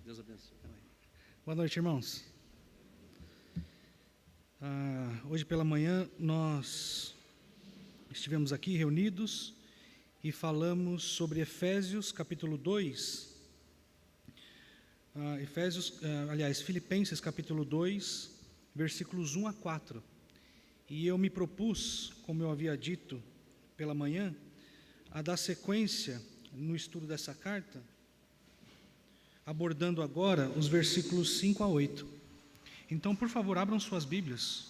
Deus abençoe. Boa noite, irmãos. Hoje pela manhã nós estivemos aqui reunidos e falamos sobre Efésios capítulo 2, Filipenses capítulo 2, versículos 1 a 4. E eu me propus, como eu havia dito pela manhã, a dar sequência no estudo dessa carta, abordando agora os versículos 5 a 8. Então, por favor, abram suas Bíblias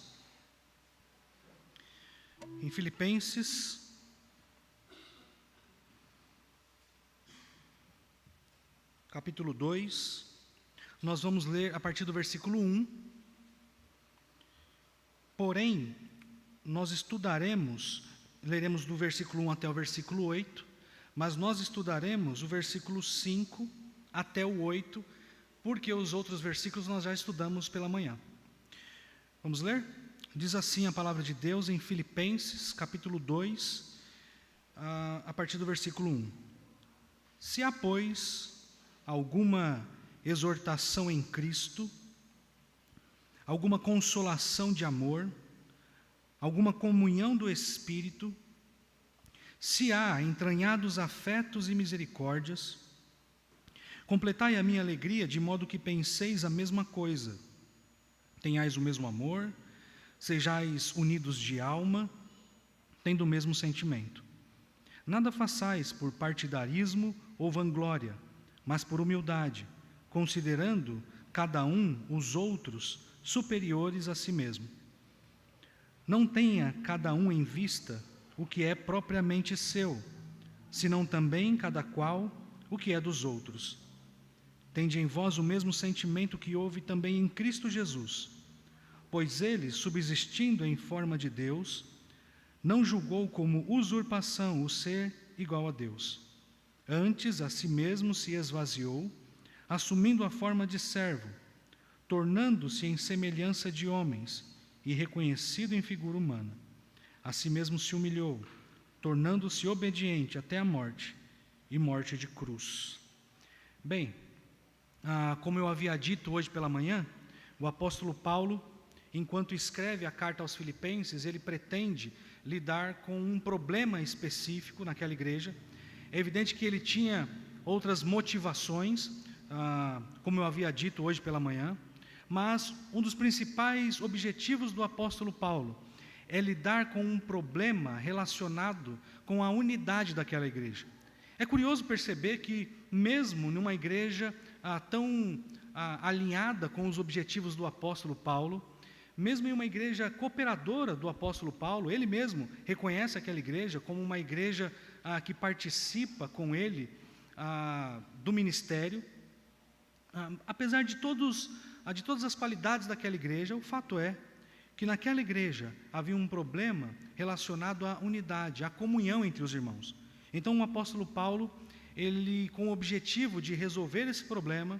em Filipenses, capítulo 2, nós vamos ler a partir do versículo 1. Porém, nós leremos do versículo 1 até o versículo 8, mas nós estudaremos o versículo 5 até o 8, porque os outros versículos nós já estudamos pela manhã. Vamos ler? Diz assim a palavra de Deus em Filipenses, capítulo 2, a partir do versículo 1. Se há, pois, alguma exortação em Cristo, alguma consolação de amor, alguma comunhão do Espírito, se há entranhados afetos e misericórdias, completai a minha alegria, de modo que penseis a mesma coisa, tenhais o mesmo amor, sejais unidos de alma, tendo o mesmo sentimento. Nada façais por partidarismo ou vanglória, mas por humildade, considerando cada um os outros superiores a si mesmo. Não tenha cada um em vista o que é propriamente seu, senão também cada qual o que é dos outros. Tende em vós o mesmo sentimento que houve também em Cristo Jesus, pois ele, subsistindo em forma de Deus, não julgou como usurpação o ser igual a Deus. Antes, a si mesmo se esvaziou, assumindo a forma de servo, tornando-se em semelhança de homens e reconhecido em figura humana. A si mesmo se humilhou, tornando-se obediente até a morte, e morte de cruz. Bem, como eu havia dito hoje pela manhã, o apóstolo Paulo, enquanto escreve a carta aos Filipenses, ele pretende lidar com um problema específico naquela igreja. É evidente que ele tinha outras motivações, como eu havia dito hoje pela manhã, mas um dos principais objetivos do apóstolo Paulo é lidar com um problema relacionado com a unidade daquela igreja. É curioso perceber que, mesmo numa igreja tão alinhada com os objetivos do apóstolo Paulo, mesmo em uma igreja cooperadora do apóstolo Paulo, ele mesmo reconhece aquela igreja como uma igreja que participa com ele do ministério. Apesar de todas as qualidades daquela igreja, o fato é que naquela igreja havia um problema relacionado à unidade, à comunhão entre os irmãos. Então o apóstolo Paulo, ele, com o objetivo de resolver esse problema,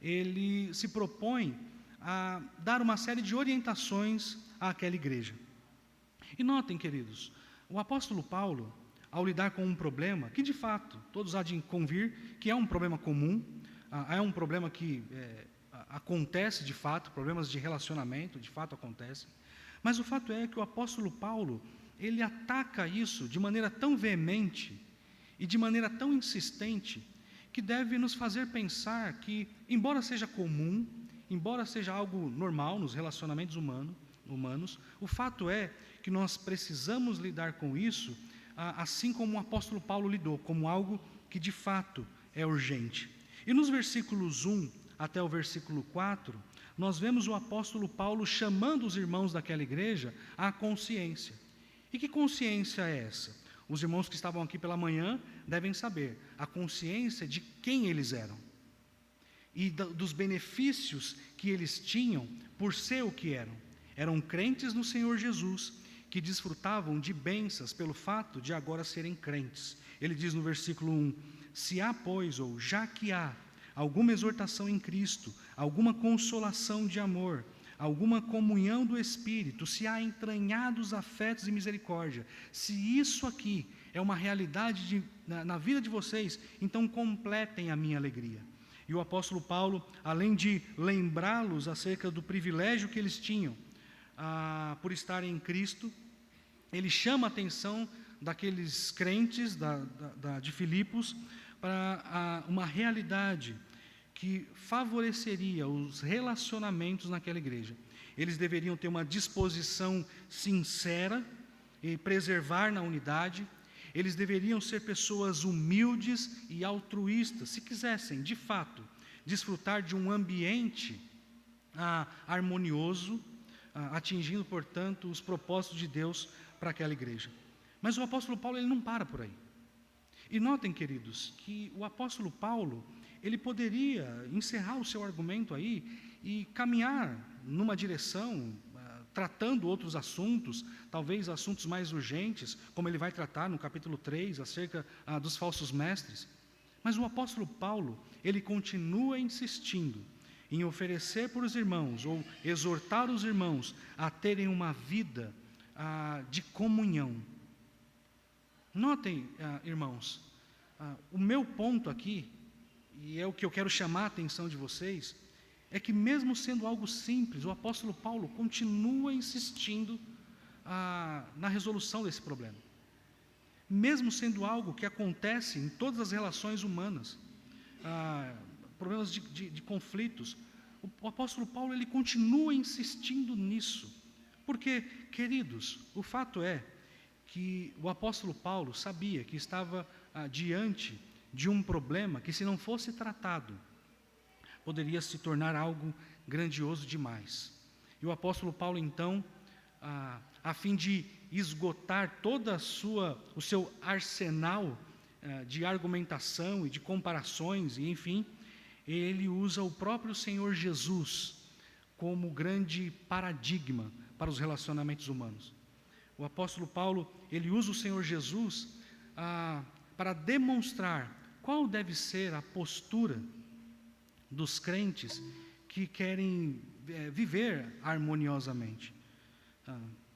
ele se propõe a dar uma série de orientações àquela igreja. E notem, queridos, o apóstolo Paulo, ao lidar com um problema, que de fato, todos há de convir que é um problema comum, é um problema que acontece de fato, problemas de relacionamento de fato acontecem, mas o fato é que o apóstolo Paulo, ele ataca isso de maneira tão veemente e de maneira tão insistente, que deve nos fazer pensar que, embora seja comum, embora seja algo normal nos relacionamentos humanos, o fato é que nós precisamos lidar com isso, assim como o apóstolo Paulo lidou, como algo que de fato é urgente. E nos versículos 1 até o versículo 4, nós vemos o apóstolo Paulo chamando os irmãos daquela igreja à consciência. E que consciência é essa? Os irmãos que estavam aqui pela manhã devem saber a consciência de quem eles eram e dos benefícios que eles tinham por ser o que eram. Eram crentes no Senhor Jesus, que desfrutavam de bênçãos pelo fato de agora serem crentes. Ele diz no versículo 1, se há, pois, ou já que há, alguma exortação em Cristo, alguma consolação de amor, alguma comunhão do Espírito, se há entranhados afetos e misericórdia, se isso aqui é uma realidade na vida de vocês, então completem a minha alegria. E o apóstolo Paulo, além de lembrá-los acerca do privilégio que eles tinham por estarem em Cristo, ele chama a atenção daqueles crentes de Filipos para uma realidade que favoreceria os relacionamentos naquela igreja. Eles deveriam ter uma disposição sincera e preservar na unidade. Eles deveriam ser pessoas humildes e altruístas, se quisessem, de fato, desfrutar de um ambiente harmonioso, atingindo, portanto, os propósitos de Deus para aquela igreja. Mas o apóstolo Paulo, ele não para por aí. E notem, queridos, que o apóstolo Paulo, ele poderia encerrar o seu argumento aí e caminhar numa direção, tratando outros assuntos, talvez assuntos mais urgentes, como ele vai tratar no capítulo 3, acerca dos falsos mestres. Mas o apóstolo Paulo, ele continua insistindo em oferecer para os irmãos, ou exortar os irmãos a terem uma vida de comunhão. Notem, irmãos, o meu ponto aqui, e é o que eu quero chamar a atenção de vocês, é que mesmo sendo algo simples, o apóstolo Paulo continua insistindo na resolução desse problema. Mesmo sendo algo que acontece em todas as relações humanas, problemas de conflitos, o apóstolo Paulo, ele continua insistindo nisso. Porque, queridos, o fato é que o apóstolo Paulo sabia que estava diante de um problema que, se não fosse tratado, poderia se tornar algo grandioso demais. E o apóstolo Paulo, então, a fim de esgotar todo o seu arsenal de argumentação e de comparações, e enfim, ele usa o próprio Senhor Jesus como grande paradigma para os relacionamentos humanos. O apóstolo Paulo, ele usa o Senhor Jesus para demonstrar qual deve ser a postura dos crentes que querem viver harmoniosamente.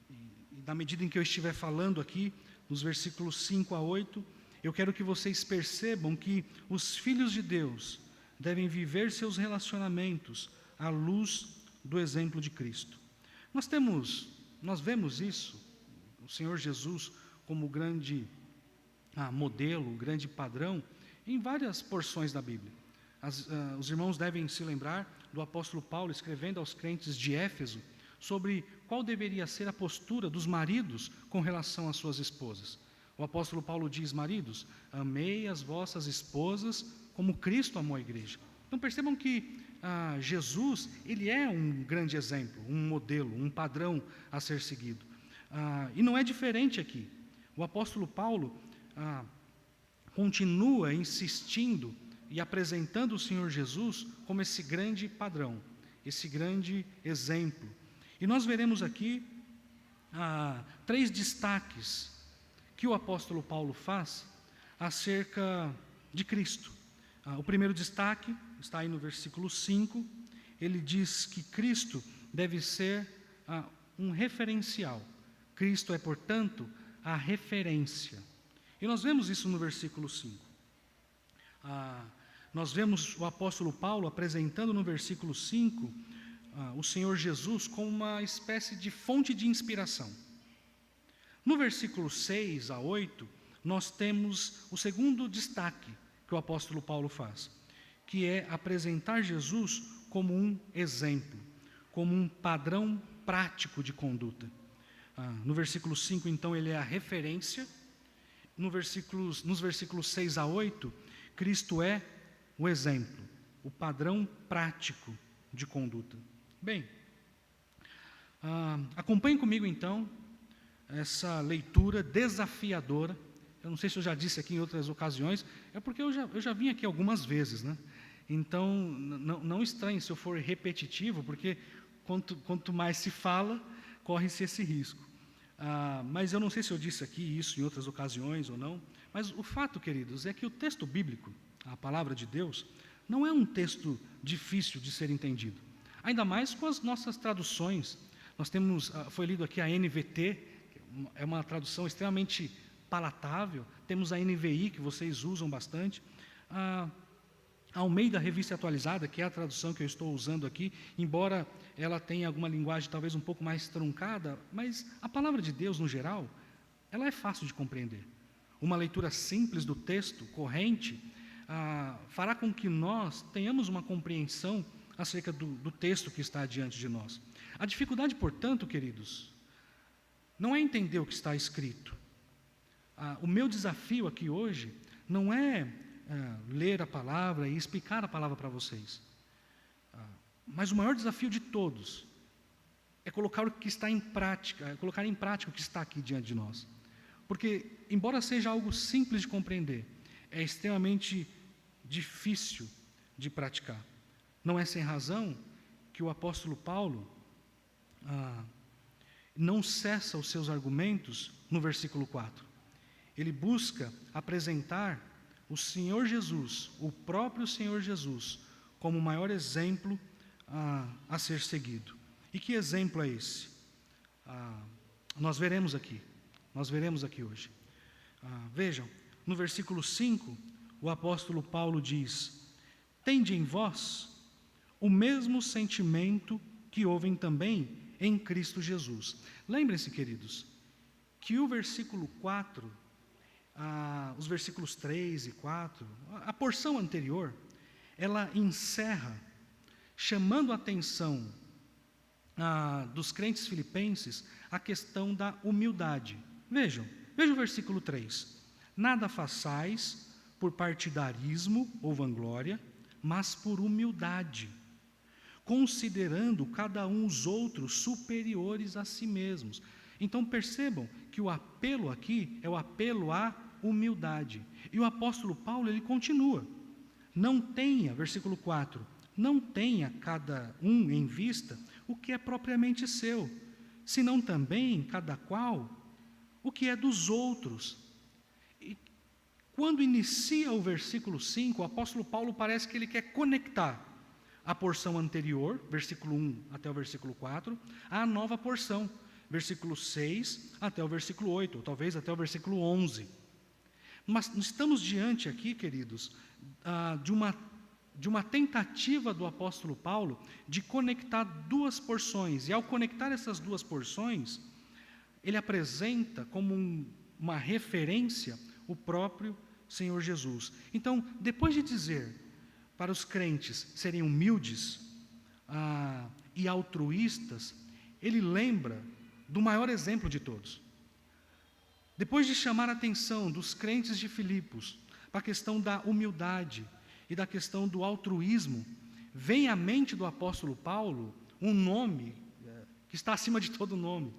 E na medida em que eu estiver falando aqui, nos versículos 5 a 8, eu quero que vocês percebam que os filhos de Deus devem viver seus relacionamentos à luz do exemplo de Cristo. Nós vemos isso, o Senhor Jesus como grande modelo, grande padrão, em várias porções da Bíblia. Os irmãos devem se lembrar do apóstolo Paulo escrevendo aos crentes de Éfeso sobre qual deveria ser a postura dos maridos com relação às suas esposas. O apóstolo Paulo diz: maridos, amei as vossas esposas como Cristo amou a igreja. Então percebam que Jesus, ele é um grande exemplo, um modelo, um padrão a ser seguido. E não é diferente aqui. O apóstolo Paulo continua insistindo e apresentando o Senhor Jesus como esse grande padrão, esse grande exemplo. E nós veremos aqui 3 destaques que o apóstolo Paulo faz acerca de Cristo. O primeiro destaque está aí no versículo 5, ele diz que Cristo deve ser um referencial. Cristo é, portanto, a referência. E nós vemos isso no versículo 5. Nós vemos o apóstolo Paulo apresentando no versículo 5 o Senhor Jesus como uma espécie de fonte de inspiração. No versículo 6 a 8, nós temos o segundo destaque que o apóstolo Paulo faz, que é apresentar Jesus como um exemplo, como um padrão prático de conduta. No versículo 5, então, ele é a referência. Nos versículos 6 a 8, Cristo é o exemplo, o padrão prático de conduta. Bem, acompanhem comigo, então, essa leitura desafiadora. Eu não sei se eu já disse aqui em outras ocasiões, é porque eu já vim aqui algumas vezes, né? Então, não estranhe se eu for repetitivo, porque quanto mais se fala, corre-se esse risco. Mas eu não sei se eu disse aqui isso em outras ocasiões ou não, mas o fato, queridos, é que o texto bíblico, a palavra de Deus, não é um texto difícil de ser entendido, ainda mais com as nossas traduções. Nós temos, foi lido aqui a NVT, é uma tradução extremamente palatável. Temos a NVI, que vocês usam bastante. Almeida Revista Atualizada, que é a tradução que eu estou usando aqui, embora ela tenha alguma linguagem talvez um pouco mais truncada, mas a palavra de Deus, no geral, ela é fácil de compreender. Uma leitura simples do texto, corrente, fará com que nós tenhamos uma compreensão acerca do texto que está diante de nós. A dificuldade, portanto, queridos, não é entender o que está escrito. O meu desafio aqui hoje não é ler a palavra e explicar a palavra para vocês. Mas o maior desafio de todos é colocar o que está em prática, colocar em prática o que está aqui diante de nós. Porque, embora seja algo simples de compreender, é extremamente difícil de praticar. Não é sem razão que o apóstolo Paulo não cessa os seus argumentos no versículo 4. Ele busca apresentar o Senhor Jesus, o próprio Senhor Jesus, como o maior exemplo a ser seguido. E que exemplo é esse? Nós veremos aqui hoje. Vejam, no versículo 5, o apóstolo Paulo diz: tende em vós o mesmo sentimento que houve também em Cristo Jesus. Lembrem-se, queridos, que o versículo 4, os versículos 3 e 4, a porção anterior, ela encerra chamando a atenção dos crentes filipenses a questão da humildade. Vejam o versículo 3. Nada façais por partidarismo ou vanglória, mas por humildade, considerando cada um os outros superiores a si mesmos. Então percebam que o apelo aqui é o apelo à humildade. E o apóstolo Paulo, ele continua: não tenha, versículo 4, não tenha cada um em vista o que é propriamente seu, senão também cada qual o que é dos outros. E quando inicia o versículo 5, o apóstolo Paulo parece que ele quer conectar a porção anterior, versículo 1 até o versículo 4, à nova porção, versículo 6 até o versículo 8, ou talvez até o versículo 11. Mas estamos diante aqui, queridos, de uma tentativa do apóstolo Paulo de conectar duas porções. E ao conectar essas duas porções, ele apresenta como uma referência o próprio Senhor Jesus. Então, depois de dizer para os crentes serem humildes e altruístas, ele lembra do maior exemplo de todos. Depois de chamar a atenção dos crentes de Filipos para a questão da humildade e da questão do altruísmo, vem à mente do apóstolo Paulo um nome que está acima de todo nome.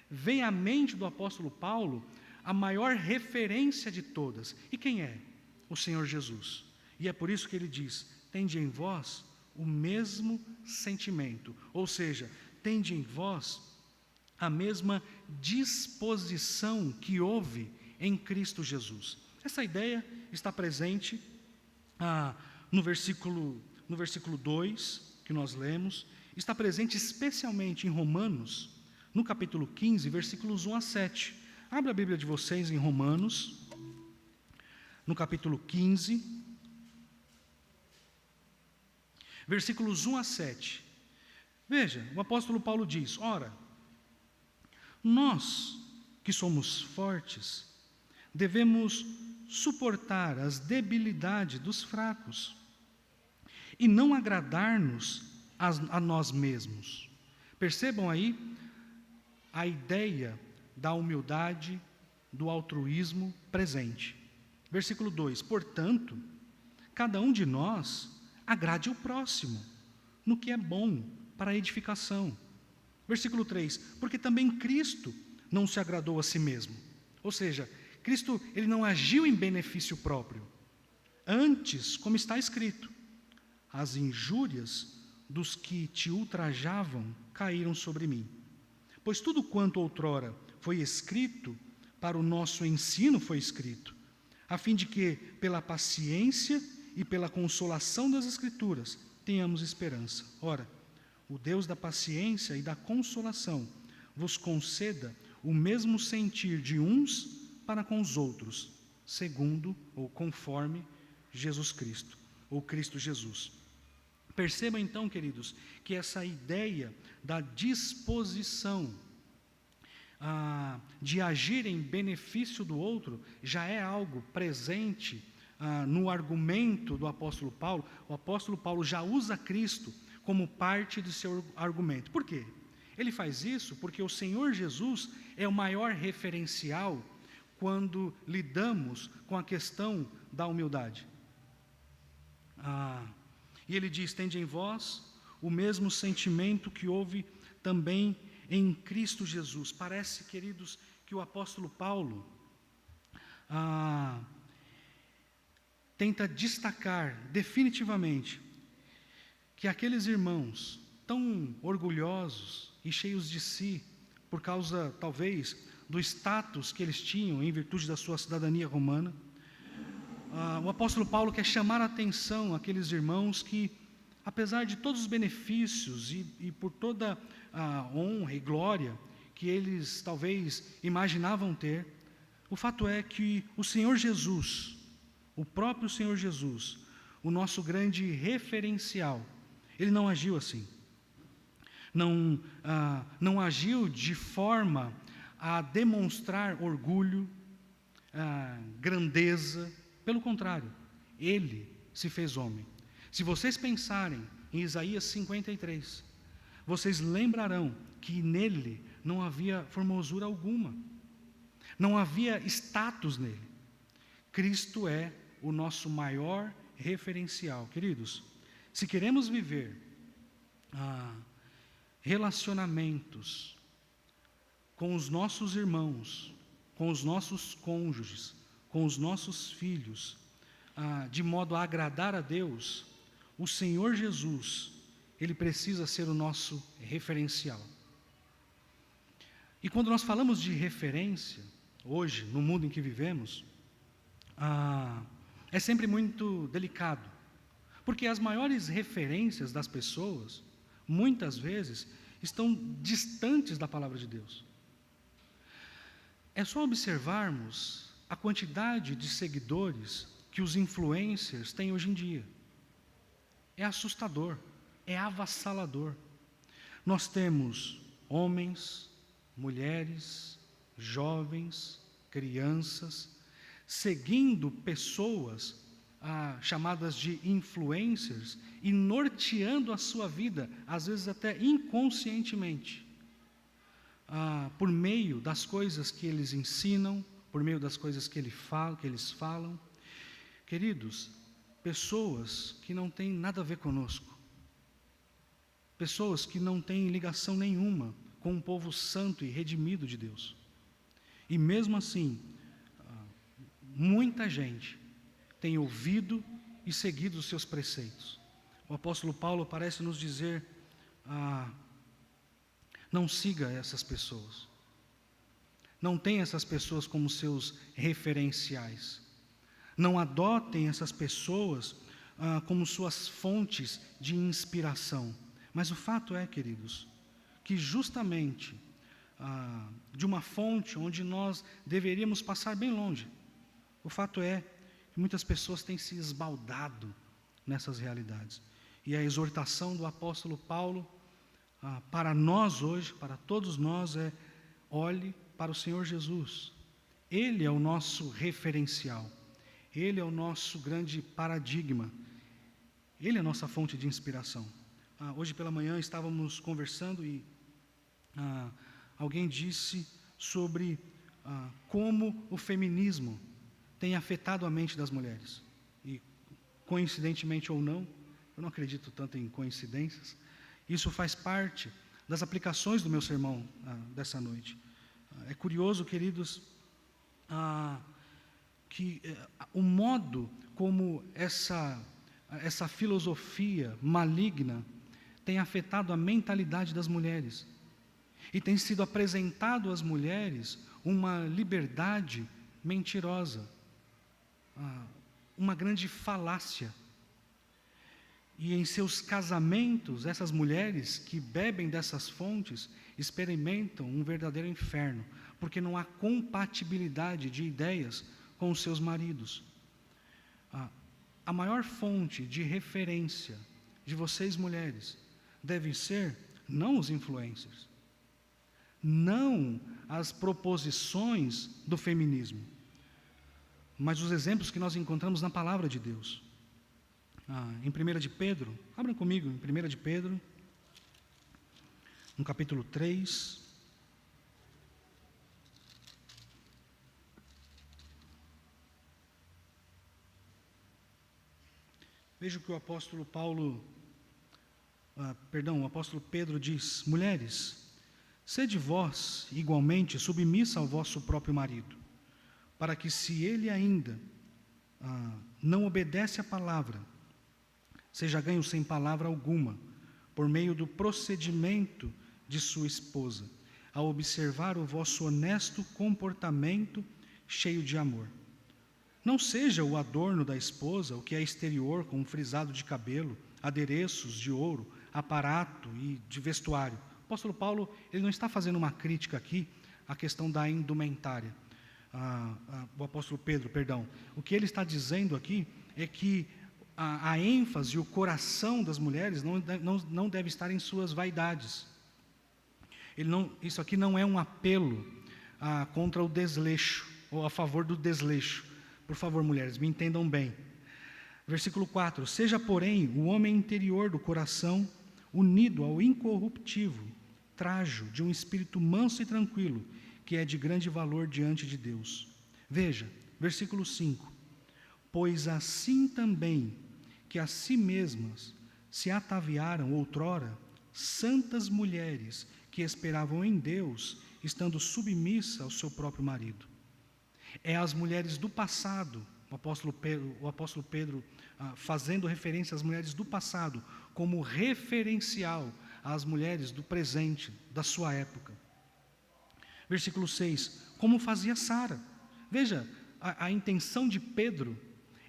Vem à mente do apóstolo Paulo a maior referência de todas. E quem é? O Senhor Jesus. E é por isso que ele diz: tende em vós o mesmo sentimento, ou seja, tende em vós a mesma disposição que houve em Cristo Jesus. Essa ideia está presente no versículo 2 que nós lemos, está presente especialmente em Romanos, no capítulo 15, versículos 1 a 7. Abra a Bíblia de vocês em Romanos, no capítulo 15, versículos 1 a 7. Veja, o apóstolo Paulo diz: ora, nós que somos fortes, devemos suportar as debilidades dos fracos e não agradar-nos a nós mesmos. Percebam aí a ideia da humildade, do altruísmo presente. Versículo 2: portanto, cada um de nós agrade o próximo no que é bom para a edificação. Versículo 3: porque também Cristo não se agradou a si mesmo. Ou seja, Cristo, ele não agiu em benefício próprio. Antes, como está escrito, as injúrias dos que te ultrajavam caíram sobre mim. Pois tudo quanto outrora foi escrito, para o nosso ensino foi escrito, a fim de que, pela paciência e pela consolação das Escrituras, tenhamos esperança. Ora, o Deus da paciência e da consolação vos conceda o mesmo sentir de uns para com os outros, segundo ou conforme Jesus Cristo. ou Cristo Jesus. Perceba então, queridos, que essa ideia da disposição de agir em benefício do outro já é algo presente no argumento do apóstolo Paulo. O apóstolo Paulo já usa Cristo como parte de seu argumento. Por quê? Ele faz isso porque o Senhor Jesus é o maior referencial quando lidamos com a questão da humildade. E ele diz: tende em vós o mesmo sentimento que houve também em Cristo Jesus. Parece, queridos, que o apóstolo Paulo tenta destacar definitivamente que aqueles irmãos tão orgulhosos e cheios de si, por causa, talvez, do status que eles tinham em virtude da sua cidadania romana, o apóstolo Paulo quer chamar a atenção àqueles irmãos que, apesar de todos os benefícios e por toda a honra e glória que eles talvez imaginavam ter, o fato é que o Senhor Jesus, o próprio Senhor Jesus, o nosso grande referencial, ele não agiu assim. Não agiu de forma a demonstrar orgulho, grandeza. Pelo contrário, ele se fez homem. Se vocês pensarem em Isaías 53, vocês lembrarão que nele não havia formosura alguma, não havia status nele. Cristo é o nosso maior referencial. Queridos, se queremos viver relacionamentos com os nossos irmãos, com os nossos cônjuges, com os nossos filhos, de modo a agradar a Deus, o Senhor Jesus, ele precisa ser o nosso referencial. E quando nós falamos de referência, hoje, no mundo em que vivemos, é sempre muito delicado, porque as maiores referências das pessoas, muitas vezes, estão distantes da palavra de Deus. É só observarmos a quantidade de seguidores que os influencers têm hoje em dia. É assustador, é avassalador. Nós temos homens, mulheres, jovens, crianças, seguindo pessoas chamadas de influencers e norteando a sua vida, às vezes até inconscientemente, por meio das coisas que eles ensinam, por meio das coisas que eles falam. Queridos, pessoas que não têm nada a ver conosco, pessoas que não têm ligação nenhuma com o povo santo e redimido de Deus. E mesmo assim, muita gente tem ouvido e seguido os seus preceitos. O apóstolo Paulo parece nos dizer: não siga essas pessoas. Não tenha essas pessoas como seus referenciais. Não adotem essas pessoas como suas fontes de inspiração. Mas o fato é, queridos, que justamente de uma fonte onde nós deveríamos passar bem longe, o fato é que muitas pessoas têm se esbaldado nessas realidades. E a exortação do apóstolo Paulo para nós hoje, para todos nós, é: olhe para o Senhor Jesus. Ele é o nosso referencial, ele é o nosso grande paradigma, ele é a nossa fonte de inspiração. Hoje pela manhã estávamos conversando e alguém disse sobre como o feminismo tem afetado a mente das mulheres. E, coincidentemente ou não, eu não acredito tanto em coincidências, isso faz parte das aplicações do meu sermão dessa noite. É curioso, queridos, que o modo como essa filosofia maligna tem afetado a mentalidade das mulheres. E tem sido apresentado às mulheres uma liberdade mentirosa, uma grande falácia. E em seus casamentos, essas mulheres que bebem dessas fontes experimentam um verdadeiro inferno, porque não há compatibilidade de ideias com os seus maridos. a maior fonte de referência de vocês mulheres deve ser não os influencers, não as proposições do feminismo, mas os exemplos que nós encontramos na palavra de Deus. Em 1 de Pedro, abram comigo em 1 de Pedro, no capítulo 3. Veja o que o apóstolo o apóstolo Pedro diz: mulheres, sede vós igualmente submissa ao vosso próprio marido, para que, se ele ainda não obedece à palavra, seja ganho sem palavra alguma, por meio do procedimento de sua esposa, ao observar o vosso honesto comportamento cheio de amor. Não seja o adorno da esposa o que é exterior, com um frisado de cabelo, adereços de ouro, aparato e de vestuário. O apóstolo Paulo, ele não está fazendo uma crítica aqui à questão da indumentária. O apóstolo Pedro, perdão. O que ele está dizendo aqui é que a ênfase e o coração das mulheres não deve estar em suas vaidades. Isso aqui não é um apelo contra o desleixo, ou a favor do desleixo. Por favor, mulheres, me entendam bem. Versículo 4: seja, porém, o homem interior do coração unido ao incorruptível trajo de um espírito manso e tranquilo, que é de grande valor diante de Deus. Veja, versículo 5: pois assim também que a si mesmas se ataviaram outrora santas mulheres que esperavam em Deus, estando submissas ao seu próprio marido. É as mulheres do passado, o apóstolo Pedro fazendo referência às mulheres do passado, como referencial às mulheres do presente, da sua época. Versículo 6, como fazia Sara. Veja a intenção de Pedro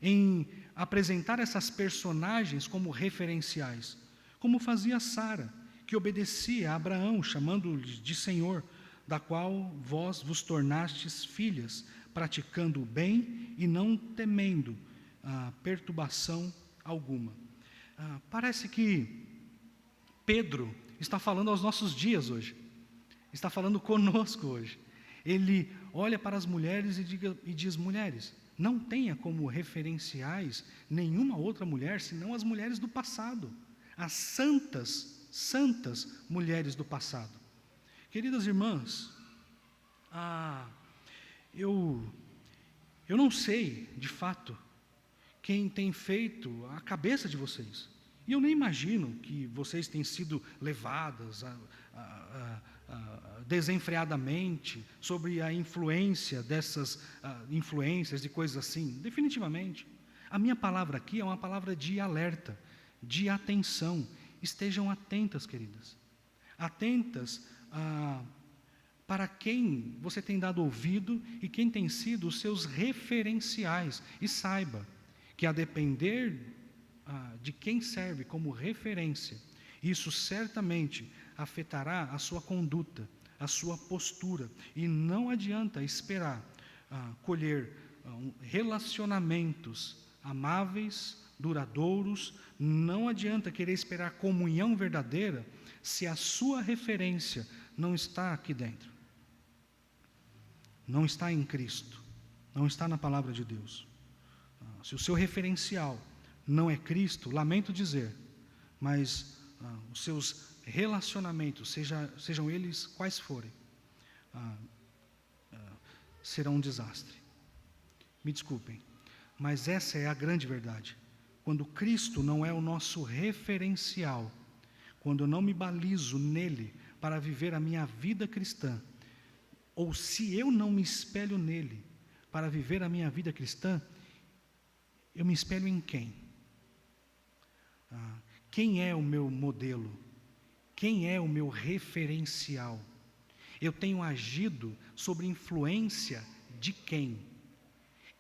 em apresentar essas personagens como referenciais. Como fazia Sara, que obedecia a Abraão, chamando-lhe de Senhor, da qual vós vos tornastes filhas, praticando o bem e não temendo perturbação alguma. Parece que Pedro está falando aos nossos dias hoje, está falando conosco hoje. Ele olha para as mulheres e diz: mulheres, não tenha como referenciais nenhuma outra mulher, senão as mulheres do passado, as santas mulheres do passado. Queridas irmãs, eu não sei, de fato, quem tem feito a cabeça de vocês. E eu nem imagino que vocês tenham sido levadas desenfreadamente sobre a influência dessas influências e coisas assim. Definitivamente. A minha palavra aqui é uma palavra de alerta, de atenção. Estejam atentas, queridas. Atentas para quem você tem dado ouvido e quem tem sido os seus referenciais. E saiba que, a depender de quem serve como referência, isso certamente afetará a sua conduta, a sua postura. E não adianta esperar colher relacionamentos amáveis, duradouros, não adianta querer esperar comunhão verdadeira se a sua referência não está aqui dentro. Não está em Cristo, não está na palavra de Deus. Se o seu referencial não é Cristo, lamento dizer, mas os seus relacionamentos, sejam eles quais forem, serão um desastre. Me desculpem, mas essa é a grande verdade. Quando Cristo não é o nosso referencial, quando eu não me balizo nele para viver a minha vida cristã, ou se eu não me espelho nele para viver a minha vida cristã, eu me espelho em quem? Quem é o meu modelo? Quem é o meu referencial? Eu tenho agido sob influência de quem?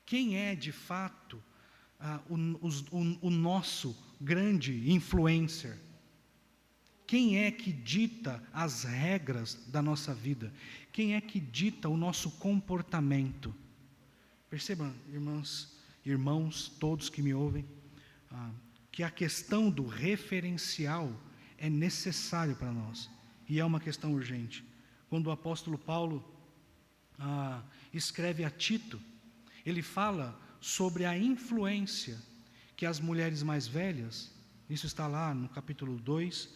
Quem é de fato o nosso grande influencer? Quem é que dita as regras da nossa vida? Quem é que dita o nosso comportamento? Percebam, irmãs, irmãos, todos que me ouvem, que a questão do referencial é necessário para nós, e é uma questão urgente. Quando o apóstolo Paulo escreve a Tito, ele fala sobre a influência que as mulheres mais velhas, isso está lá no capítulo 2,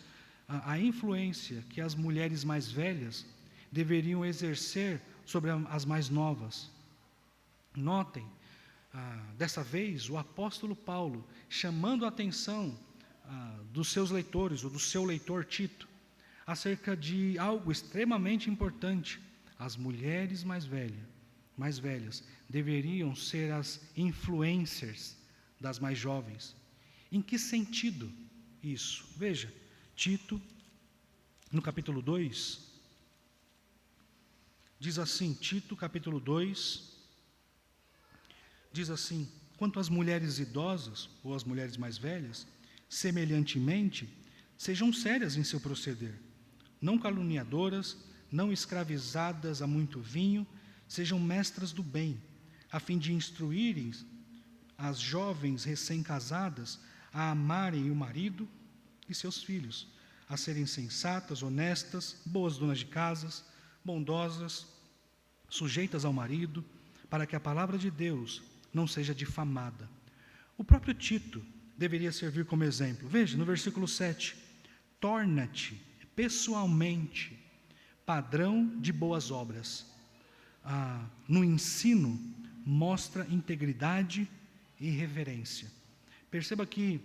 a influência que as mulheres mais velhas deveriam exercer sobre as mais novas. Notem, dessa vez, o apóstolo Paulo chamando a atenção dos seus leitores, ou do seu leitor Tito, acerca de algo extremamente importante. As mulheres mais velhas deveriam ser as influencers das mais jovens. Em que sentido isso? Veja, Tito, no capítulo 2, diz assim, Tito, capítulo 2, diz assim: quanto às mulheres idosas, ou às mulheres mais velhas, semelhantemente, sejam sérias em seu proceder, não caluniadoras, não escravizadas a muito vinho, sejam mestras do bem, a fim de instruírem as jovens recém-casadas a amarem o marido e seus filhos, a serem sensatas, honestas, boas donas de casas, bondosas, sujeitas ao marido, para que a palavra de Deus não seja difamada. O próprio Tito deveria servir como exemplo. Veja, no versículo 7, torna-te pessoalmente padrão de boas obras. No ensino, mostra integridade e reverência. Perceba que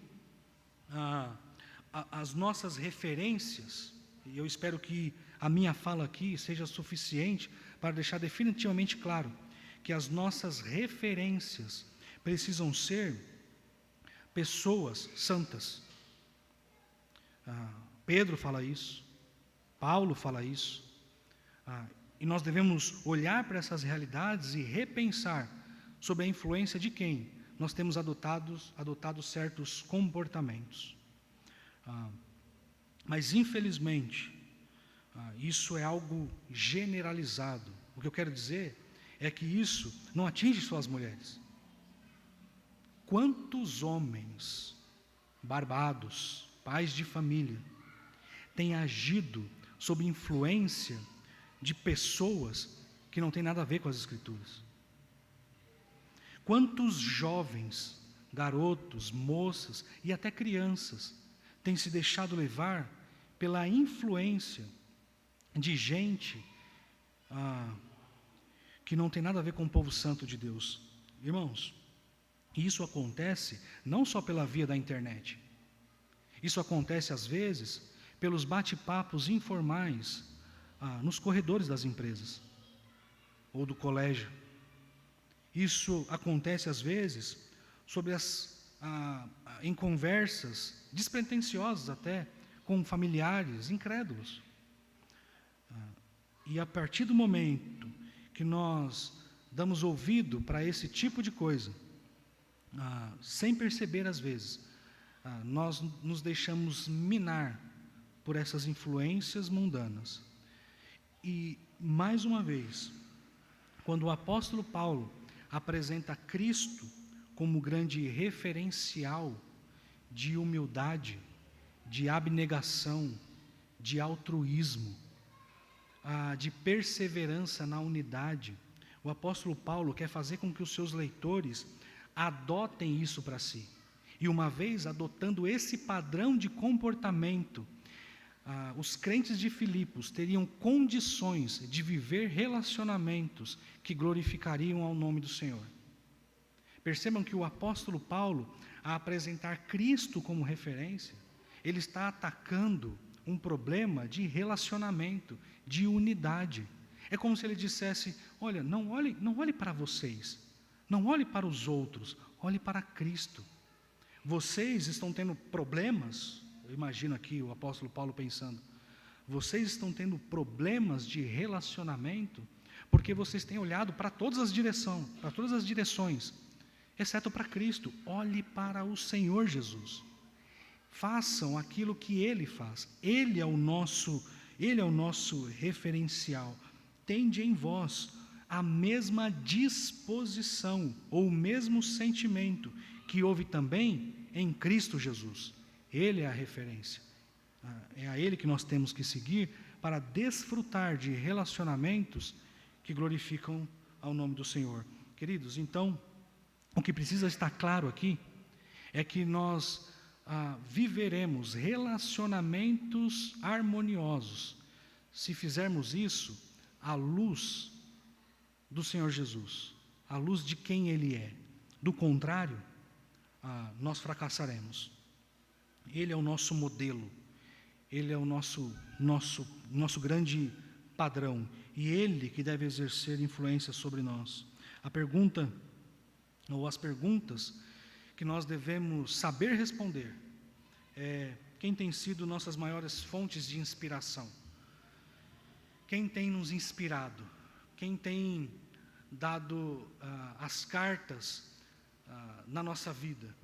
as nossas referências, e eu espero que a minha fala aqui seja suficiente para deixar definitivamente claro que as nossas referências precisam ser pessoas santas. Pedro fala isso, Paulo fala isso, e nós devemos olhar para essas realidades e repensar sobre a influência de quem nós temos adotado certos comportamentos. Mas infelizmente, isso é algo generalizado. O que eu quero dizer é que isso não atinge só as mulheres. Quantos homens barbados, pais de família, têm agido sob influência de pessoas que não têm nada a ver com as Escrituras? Quantos jovens, garotos, moças e até crianças têm se deixado levar pela influência de gente que não tem nada a ver com o povo santo de Deus? Irmãos, isso acontece não só pela via da internet. Isso acontece às vezes pelos bate-papos informais nos corredores das empresas ou do colégio. Isso acontece às vezes em conversas despretensiosas até com familiares incrédulos. E a partir do momento que nós damos ouvido para esse tipo de coisa, sem perceber às vezes, nós nos deixamos minar por essas influências mundanas. E, mais uma vez, quando o apóstolo Paulo apresenta Cristo como grande referencial de humildade, de abnegação, de altruísmo, de perseverança na unidade, o apóstolo Paulo quer fazer com que os seus leitores adotem isso para si. E uma vez adotando esse padrão de comportamento, os crentes de Filipos teriam condições de viver relacionamentos que glorificariam ao nome do Senhor. Percebam que o apóstolo Paulo, a apresentar Cristo como referência, ele está atacando um problema de relacionamento, de unidade. É como se ele dissesse: olha, não olhe para vocês, não olhe para os outros, olhe para Cristo. Vocês estão tendo problemas, eu imagino aqui o apóstolo Paulo pensando, vocês estão tendo problemas de relacionamento, porque vocês têm olhado para todas as direções, exceto para Cristo. Olhe para o Senhor Jesus. Façam aquilo que Ele faz. Ele é o nosso referencial. Tende em vós a mesma disposição, ou o mesmo sentimento que houve também em Cristo Jesus. Ele é a referência. É a Ele que nós temos que seguir para desfrutar de relacionamentos que glorificam ao nome do Senhor. Queridos, então, o que precisa estar claro aqui é que nós viveremos relacionamentos harmoniosos se fizermos isso à luz do Senhor Jesus, à luz de quem Ele é. Do contrário, nós fracassaremos. Ele é o nosso modelo, Ele é o nosso grande padrão, e Ele que deve exercer influência sobre nós. A pergunta, ou as perguntas que nós devemos saber responder é: quem tem sido nossas maiores fontes de inspiração? Quem tem nos inspirado? Quem tem dado as cartas na nossa vida?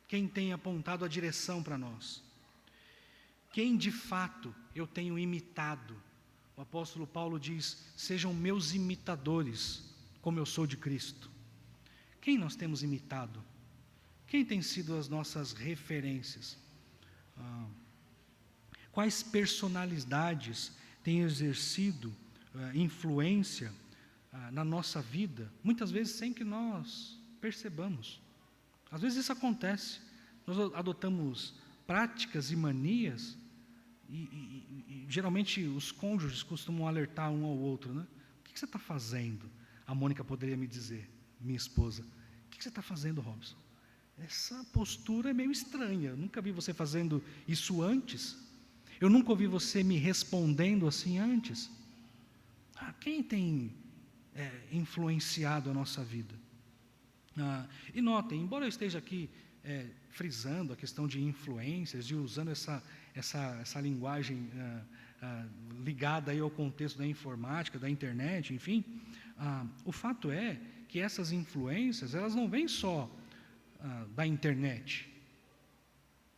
Quem tem apontado a direção para nós? Quem de fato eu tenho imitado? O apóstolo Paulo diz: sejam meus imitadores, como eu sou de Cristo. Quem nós temos imitado? Quem tem sido as nossas referências? Quais personalidades têm exercido influência na nossa vida, muitas vezes sem que nós percebamos? Às vezes isso acontece, nós adotamos práticas e manias, e geralmente os cônjuges costumam alertar um ao outro, né? O que você está fazendo? A Mônica poderia me dizer, minha esposa: o que você está fazendo, Robson? Essa postura é meio estranha, eu nunca vi você fazendo isso antes, eu nunca ouvi você me respondendo assim antes. Quem tem influenciado a nossa vida? E notem, embora eu esteja aqui frisando a questão de influências e usando essa linguagem ligada aí ao contexto da informática, da internet, enfim, o fato é que essas influências, elas não vêm só da internet.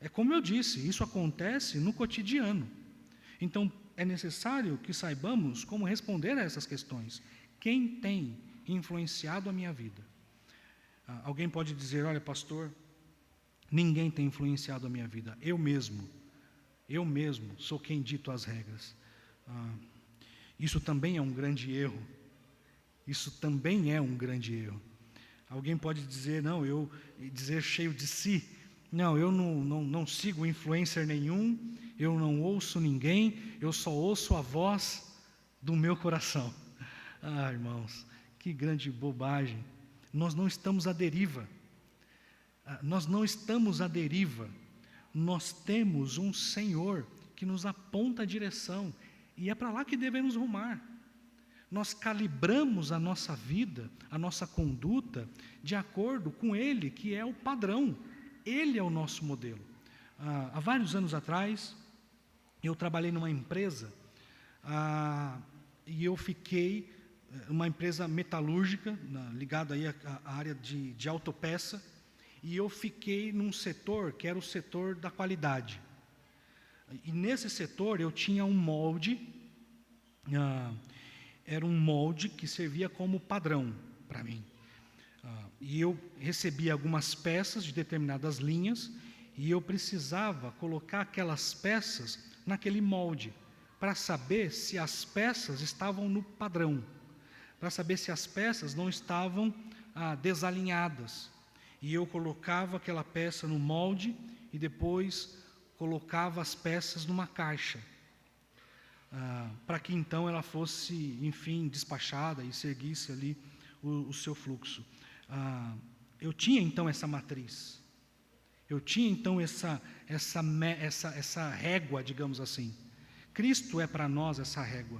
É como eu disse, isso acontece no cotidiano. Então, é necessário que saibamos como responder a essas questões. Quem tem influenciado a minha vida? Alguém pode dizer: olha, pastor, ninguém tem influenciado a minha vida. Eu mesmo sou quem dito as regras. Isso também é um grande erro. Isso também é um grande erro. Alguém pode dizer: não, dizer cheio de si: não, eu não sigo influencer nenhum, eu não ouço ninguém, eu só ouço a voz do meu coração. Irmãos, que grande bobagem. Nós não estamos à deriva. Nós temos um Senhor que nos aponta a direção, e é para lá que devemos rumar. Nós calibramos a nossa vida, a nossa conduta, de acordo com Ele, que é o padrão. Ele é o nosso modelo. Há vários anos atrás, eu trabalhei numa empresa, e eu fiquei, uma empresa metalúrgica, ligada aí à área de autopeça, e eu fiquei num setor que era o setor da qualidade. E nesse setor eu tinha um molde, era um molde que servia como padrão para mim. E eu recebia algumas peças de determinadas linhas, e eu precisava colocar aquelas peças naquele molde, para saber se as peças estavam no padrão, para saber se as peças não estavam desalinhadas. E eu colocava aquela peça no molde, e depois colocava as peças numa caixa, para que então ela fosse, enfim, despachada e seguisse ali o seu fluxo. Eu tinha então essa matriz, eu tinha então essa régua, digamos assim. Cristo é para nós essa régua,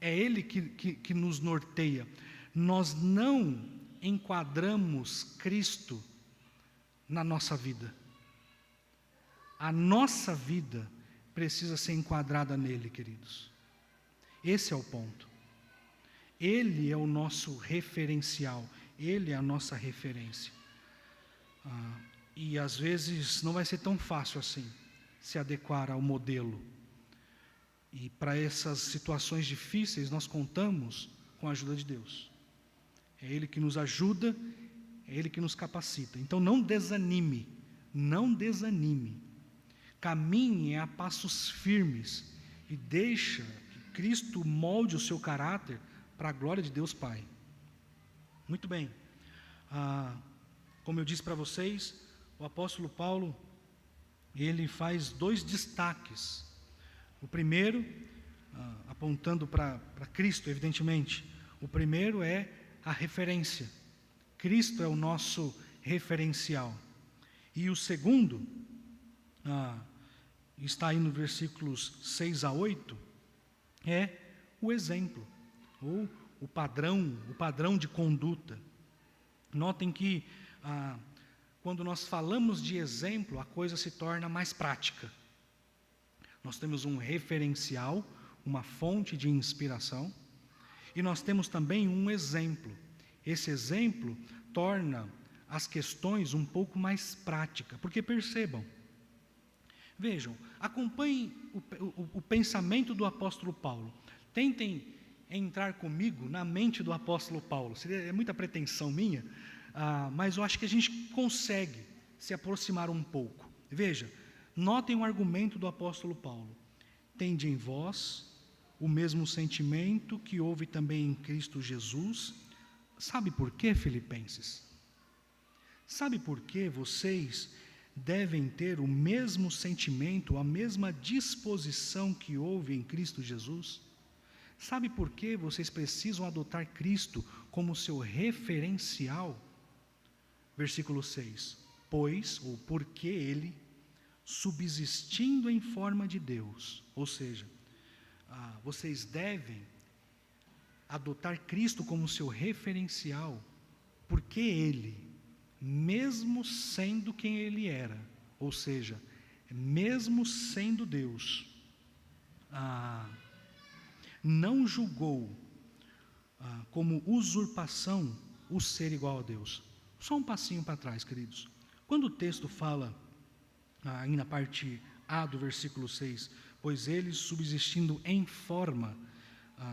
é Ele que nos norteia. Nós não enquadramos Cristo na nossa vida, a nossa vida precisa ser enquadrada nele, queridos. Esse é o ponto. Ele é o nosso referencial, Ele é a nossa referência. E às vezes não vai ser tão fácil assim se adequar ao modelo. E para essas situações difíceis nós contamos com a ajuda de Deus. É Ele que nos ajuda, é Ele que nos capacita. Então não desanime, não desanime. Caminhe a passos firmes e deixa que Cristo molde o seu caráter para a glória de Deus Pai. Muito bem. Como eu disse para vocês, o apóstolo Paulo, ele faz 2 destaques. O primeiro, apontando para Cristo, evidentemente. O primeiro é a referência. Cristo é o nosso referencial. E o segundo, está aí no versículos 6 a 8, é o exemplo, ou o padrão de conduta. Notem que, quando nós falamos de exemplo, a coisa se torna mais prática. Nós temos um referencial, uma fonte de inspiração, e nós temos também um exemplo. Esse exemplo torna as questões um pouco mais práticas, porque percebam, vejam, acompanhem o pensamento do apóstolo Paulo, tentem entrar comigo na mente do apóstolo Paulo. É muita pretensão minha, mas eu acho que a gente consegue se aproximar um pouco. Veja, notem o argumento do apóstolo Paulo: tende em vós o mesmo sentimento que houve também em Cristo Jesus. Sabe por quê, Filipenses? Sabe por que vocês devem ter o mesmo sentimento, a mesma disposição que houve em Cristo Jesus? Sabe por que vocês precisam adotar Cristo como seu referencial? Versículo 6: pois, ou porque Ele, subsistindo em forma de Deus, ou seja, vocês devem adotar Cristo como seu referencial, porque Ele, mesmo sendo quem Ele era, ou seja, mesmo sendo Deus, não julgou como usurpação o ser igual a Deus. Só um passinho para trás, queridos. Quando o texto fala, aí na parte A do versículo 6, pois ele subsistindo em forma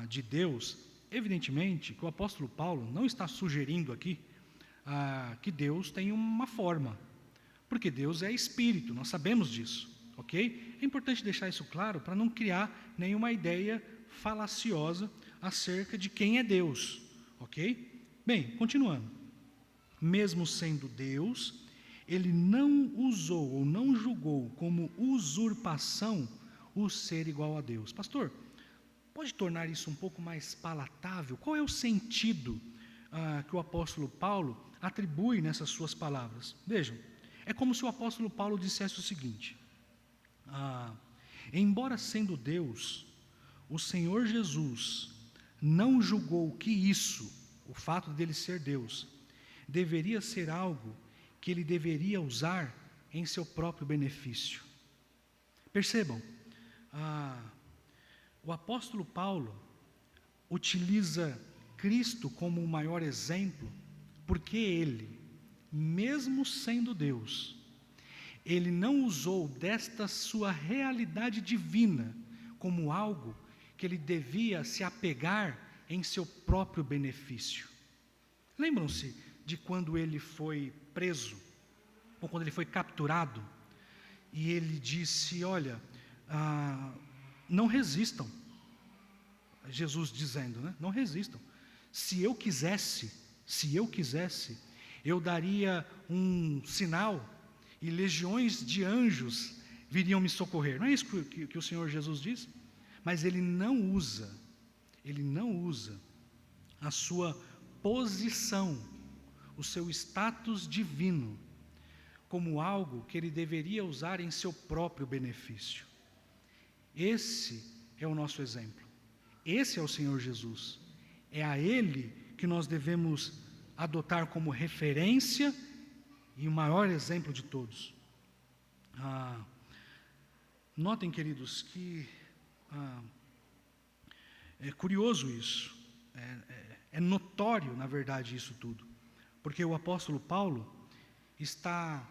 de Deus, evidentemente que o apóstolo Paulo não está sugerindo aqui que Deus tem uma forma, porque Deus é espírito, nós sabemos disso, ok? É importante deixar isso claro para não criar nenhuma ideia falaciosa acerca de quem é Deus, ok? Bem, continuando. Mesmo sendo Deus, Ele não usou ou não julgou como usurpação o ser igual a Deus. Pastor, pode tornar isso um pouco mais palatável? Qual é o sentido que o apóstolo Paulo atribui nessas suas palavras? Vejam, é como se o apóstolo Paulo dissesse o seguinte: embora sendo Deus, o Senhor Jesus não julgou que isso, o fato dele ser Deus, deveria ser algo que ele deveria usar em seu próprio benefício. Percebam, o apóstolo Paulo utiliza Cristo como o maior exemplo, porque ele, mesmo sendo Deus, ele não usou desta sua realidade divina como algo que ele devia se apegar em seu próprio benefício. Lembram-se de quando ele foi preso, ou quando ele foi capturado, e ele disse: olha, não resistam, Jesus dizendo, né? Não resistam, se eu quisesse, eu daria um sinal, e legiões de anjos viriam me socorrer. Não é isso que o Senhor Jesus diz? Mas ele não usa a sua posição, o seu status divino, como algo que ele deveria usar em seu próprio benefício. Esse é o nosso exemplo. Esse é o Senhor Jesus. É a Ele que nós devemos adotar como referência e o maior exemplo de todos. Notem, queridos, que é curioso isso. É notório, na verdade, isso tudo. Porque o apóstolo Paulo está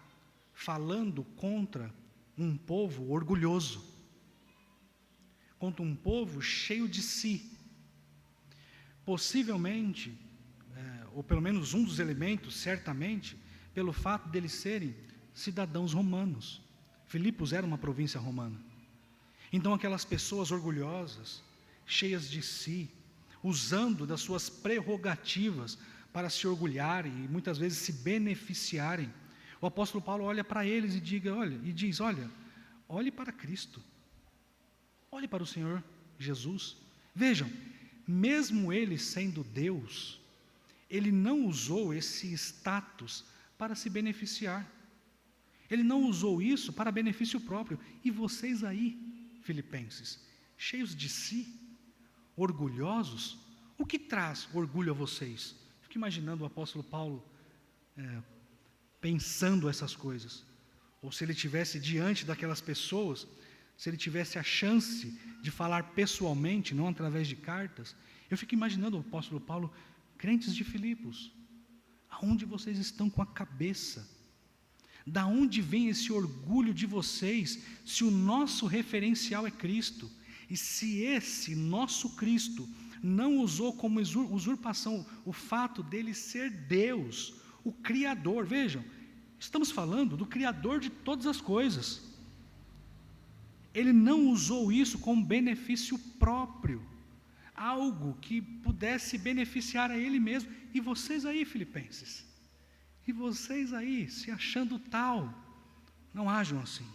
falando contra um povo orgulhoso, contra um povo cheio de si. Possivelmente, ou pelo menos um dos elementos, certamente, pelo fato deles serem cidadãos romanos. Filipos era uma província romana. Então aquelas pessoas orgulhosas, cheias de si, usando das suas prerrogativas para se orgulharem e muitas vezes se beneficiarem, o apóstolo Paulo olha para eles e diz, olhe para Cristo, olhe para o Senhor Jesus. Vejam, mesmo ele sendo Deus, ele não usou esse status para se beneficiar. Ele não usou isso para benefício próprio. E vocês aí, filipenses, cheios de si, orgulhosos, o que traz orgulho a vocês? Fico imaginando o apóstolo Paulo pensando essas coisas. Ou se ele estivesse diante daquelas pessoas, se ele tivesse a chance de falar pessoalmente, não através de cartas, eu fico imaginando o apóstolo Paulo, crentes de Filipos, aonde vocês estão com a cabeça? Da onde vem esse orgulho de vocês, se o nosso referencial é Cristo? E se esse nosso Cristo não usou como usurpação o fato dele ser Deus, o Criador, vejam, estamos falando do Criador de todas as coisas. Ele não usou isso como benefício próprio, algo que pudesse beneficiar a ele mesmo. E vocês aí, filipenses, e vocês aí, se achando tal, não ajam assim,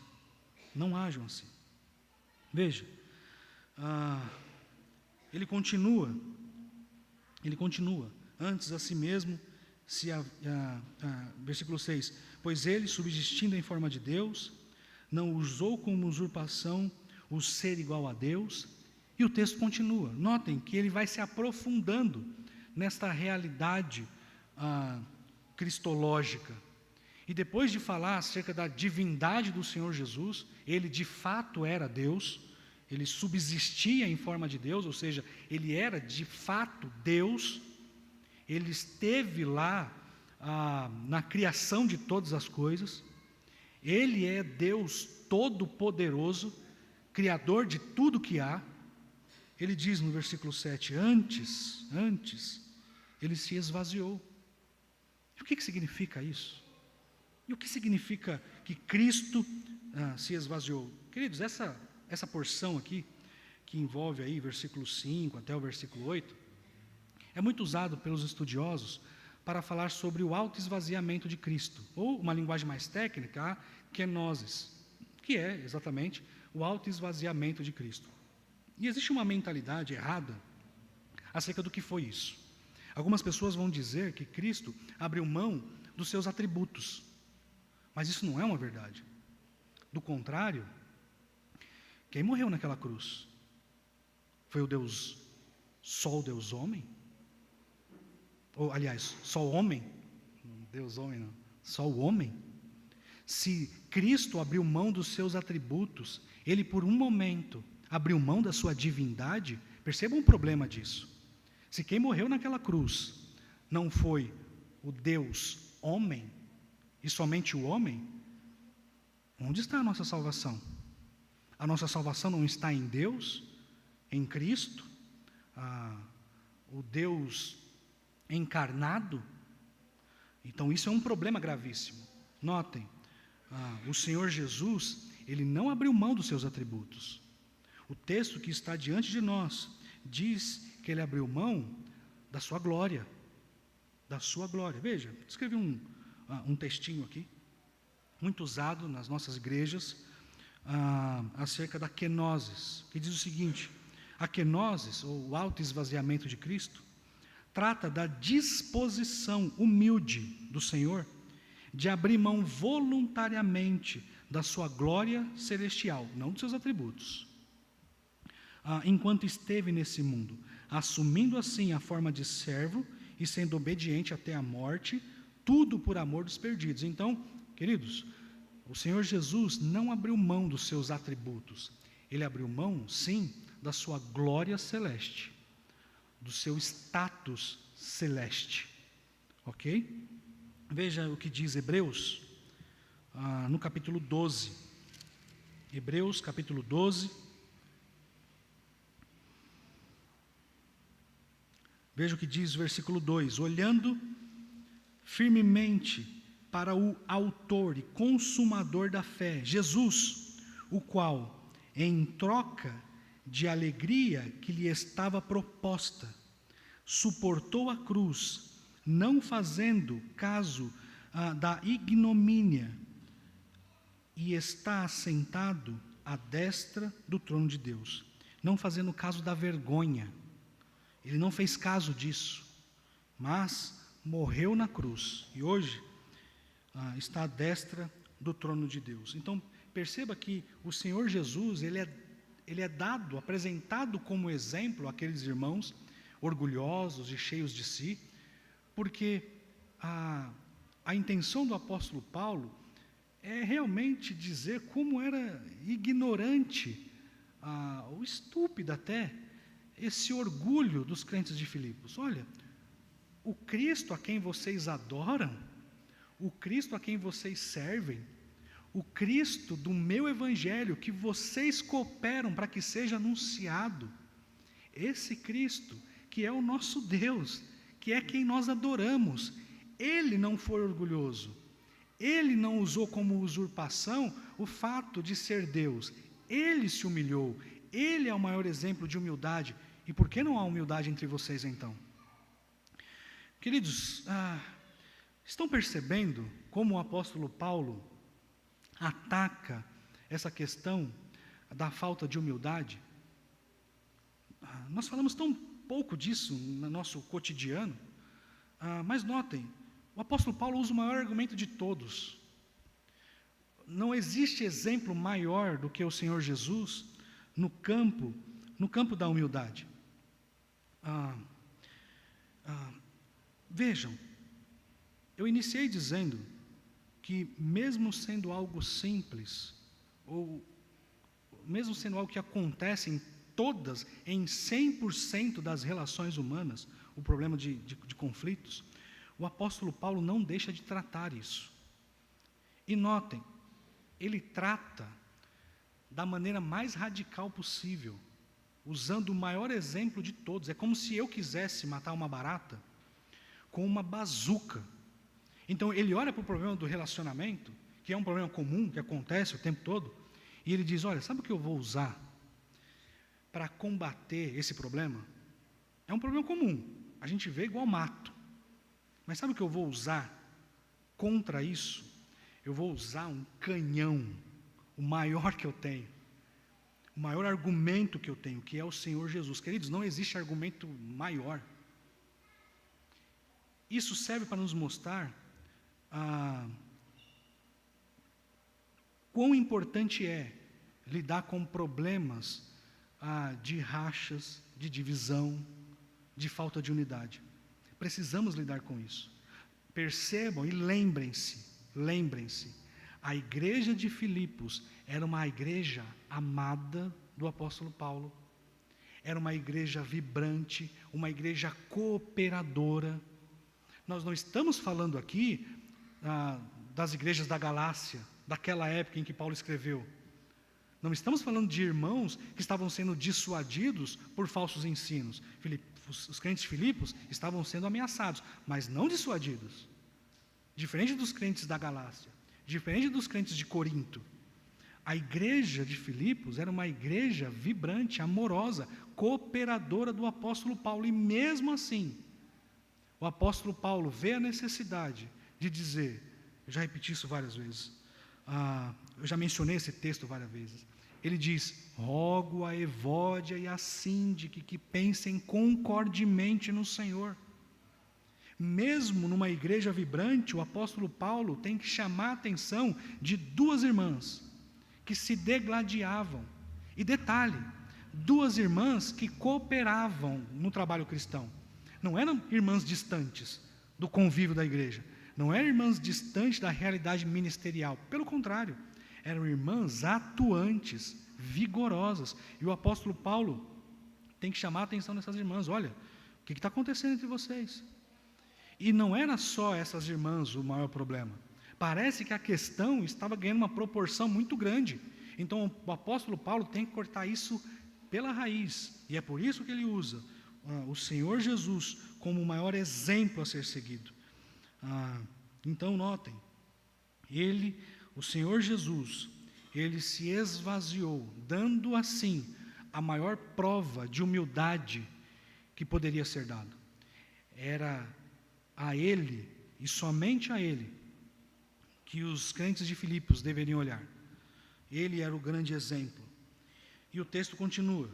não ajam assim. Veja, ele continua, antes a si mesmo, versículo 6, pois ele, subsistindo em forma de Deus, não usou como usurpação o ser igual a Deus, e o texto continua, notem que ele vai se aprofundando nesta realidade cristológica, e depois de falar acerca da divindade do Senhor Jesus, ele de fato era Deus, ele subsistia em forma de Deus, ou seja, ele era de fato Deus, ele esteve lá na criação de todas as coisas, ele é Deus todo-poderoso, criador de tudo que há. Ele diz no versículo 7, antes, ele se esvaziou. O que significa isso? E o que significa que Cristo se esvaziou? Queridos, essa porção aqui, que envolve aí versículo 5 até o versículo 8, é muito usado pelos estudiosos para falar sobre o autoesvaziamento de Cristo, ou uma linguagem mais técnica, a kenosis, que é exatamente o autoesvaziamento de Cristo. E existe uma mentalidade errada acerca do que foi isso. Algumas pessoas vão dizer que Cristo abriu mão dos seus atributos, mas isso não é uma verdade. Do contrário, quem morreu naquela cruz? Foi o Deus, só o Deus homem? Ou, aliás, só o homem? Deus homem não, só o homem? Se Cristo abriu mão dos seus atributos, ele por um momento abriu mão da sua divindade, percebam o problema disso. Se quem morreu naquela cruz não foi o Deus homem, e somente o homem, onde está a nossa salvação? A nossa salvação não está em Deus, em Cristo, o Deus encarnado? Então isso é um problema gravíssimo. Notem, o Senhor Jesus, ele não abriu mão dos seus atributos. O texto que está diante de nós diz que ele abriu mão da sua glória, Veja, escrevi um textinho aqui, muito usado nas nossas igrejas, acerca da kenosis, que diz o seguinte: a kenosis, ou o autoesvaziamento de Cristo, trata da disposição humilde do Senhor de abrir mão voluntariamente da sua glória celestial, não dos seus atributos, enquanto esteve nesse mundo, assumindo assim a forma de servo e sendo obediente até a morte, tudo por amor dos perdidos. Então, queridos, o Senhor Jesus não abriu mão dos seus atributos, ele abriu mão, sim, da sua glória celeste, do seu status celeste, ok? Veja o que diz Hebreus, no capítulo 12, Hebreus capítulo 12, Veja o que diz o versículo 2: olhando firmemente para o autor e consumador da fé, Jesus, o qual, em troca de alegria que lhe estava proposta, suportou a cruz, não fazendo caso da ignomínia, e está assentado à destra do trono de Deus. Não fazendo caso da vergonha, ele não fez caso disso, mas morreu na cruz, e hoje está à destra do trono de Deus. Então, perceba que o Senhor Jesus, ele é dado, apresentado como exemplo àqueles irmãos orgulhosos e cheios de si, porque a intenção do apóstolo Paulo é realmente dizer como era ignorante, ou estúpido até, esse orgulho dos crentes de Filipos. Olha, o Cristo a quem vocês adoram, o Cristo a quem vocês servem, o Cristo do meu evangelho, que vocês cooperam para que seja anunciado, esse Cristo, que é o nosso Deus, que é quem nós adoramos, ele não foi orgulhoso, ele não usou como usurpação o fato de ser Deus, ele se humilhou, ele é o maior exemplo de humildade. E por que não há humildade entre vocês então? Queridos, estão percebendo como o apóstolo Paulo ataca essa questão da falta de humildade? Nós falamos tão pouco disso no nosso cotidiano, mas notem, o apóstolo Paulo usa o maior argumento de todos. Não existe exemplo maior do que o Senhor Jesus no campo da humildade. Vejam, eu iniciei dizendo que mesmo sendo algo simples, ou mesmo sendo algo que acontece em 100% das relações humanas, o problema de conflitos, o apóstolo Paulo não deixa de tratar isso. E notem, ele trata da maneira mais radical possível, usando o maior exemplo de todos. É como se eu quisesse matar uma barata com uma bazuca. Então ele olha para o problema do relacionamento, que é um problema comum, que acontece o tempo todo, e ele diz: olha, sabe o que eu vou usar para combater esse problema? É um problema comum, a gente vê igual mato, mas sabe o que eu vou usar contra isso? Eu vou usar um canhão, o maior que eu tenho, o maior argumento que eu tenho, que é o Senhor Jesus. Queridos, não existe argumento maior. Isso serve para nos mostrar quão importante é lidar com problemas de rachas, de divisão, de falta de unidade. Precisamos lidar com isso. Percebam e lembrem-se, a igreja de Filipos era uma igreja amada do apóstolo Paulo, era uma igreja vibrante, uma igreja cooperadora. Nós não estamos falando aqui das igrejas da Galácia, daquela época em que Paulo escreveu. Não estamos falando de irmãos que estavam sendo dissuadidos por falsos ensinos. Os crentes de Filipos estavam sendo ameaçados, mas não dissuadidos. Diferente dos crentes da Galácia, diferente dos crentes de Corinto. A igreja de Filipos era uma igreja vibrante, amorosa, cooperadora do apóstolo Paulo. E mesmo assim, o apóstolo Paulo vê a necessidade de dizer, eu já repeti isso várias vezes, eu já mencionei esse texto várias vezes. Ele diz: rogo a Evódia e a Síndique que pensem concordemente no Senhor. Mesmo numa igreja vibrante, o apóstolo Paulo tem que chamar a atenção de duas irmãs que se degladiavam. E detalhe, duas irmãs que cooperavam no trabalho cristão. Não eram irmãs distantes do convívio da igreja, não eram irmãs distantes da realidade ministerial. Pelo contrário, eram irmãs atuantes, vigorosas. E o apóstolo Paulo tem que chamar a atenção dessas irmãs. Olha, o que está acontecendo entre vocês? E não era só essas irmãs o maior problema. Parece que a questão estava ganhando uma proporção muito grande. Então o apóstolo Paulo tem que cortar isso pela raiz. E é por isso que ele usa o Senhor Jesus como o maior exemplo a ser seguido. Então notem, o Senhor Jesus, ele se esvaziou, dando assim a maior prova de humildade que poderia ser dado. Era a ele, e somente a ele, que os crentes de Filipos deveriam olhar. Ele era o grande exemplo. E o texto continua.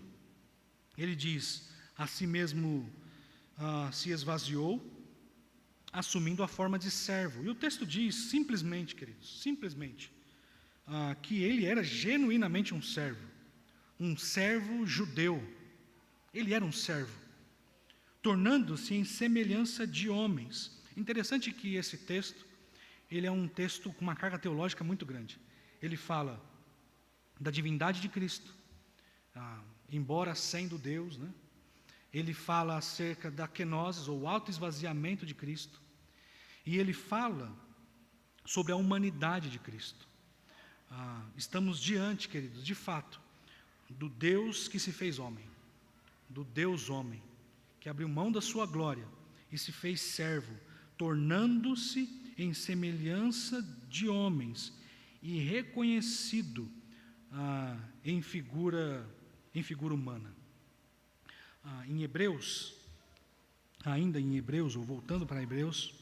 Ele diz, a si mesmo se esvaziou, assumindo a forma de servo. E o texto diz, simplesmente, queridos, simplesmente, que ele era genuinamente um servo judeu. Ele era um servo, tornando-se em semelhança de homens. Interessante que esse texto, ele é um texto com uma carga teológica muito grande. Ele fala da divindade de Cristo, embora sendo Deus, né? Ele fala acerca da kenosis, ou autoesvaziamento de Cristo, e ele fala sobre a humanidade de Cristo. Estamos diante, queridos, de fato, do Deus que se fez homem, do Deus homem, que abriu mão da sua glória e se fez servo, tornando-se em semelhança de homens e reconhecido em figura humana. Em Hebreus, ainda em Hebreus, ou voltando para Hebreus,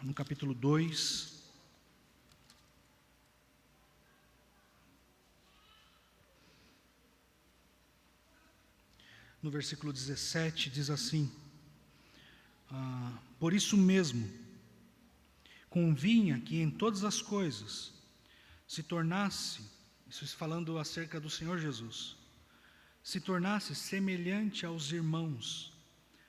no capítulo 2, no versículo 17, diz assim: por isso mesmo, convinha que em todas as coisas se tornasse, isso falando acerca do Senhor Jesus, se tornasse semelhante aos irmãos,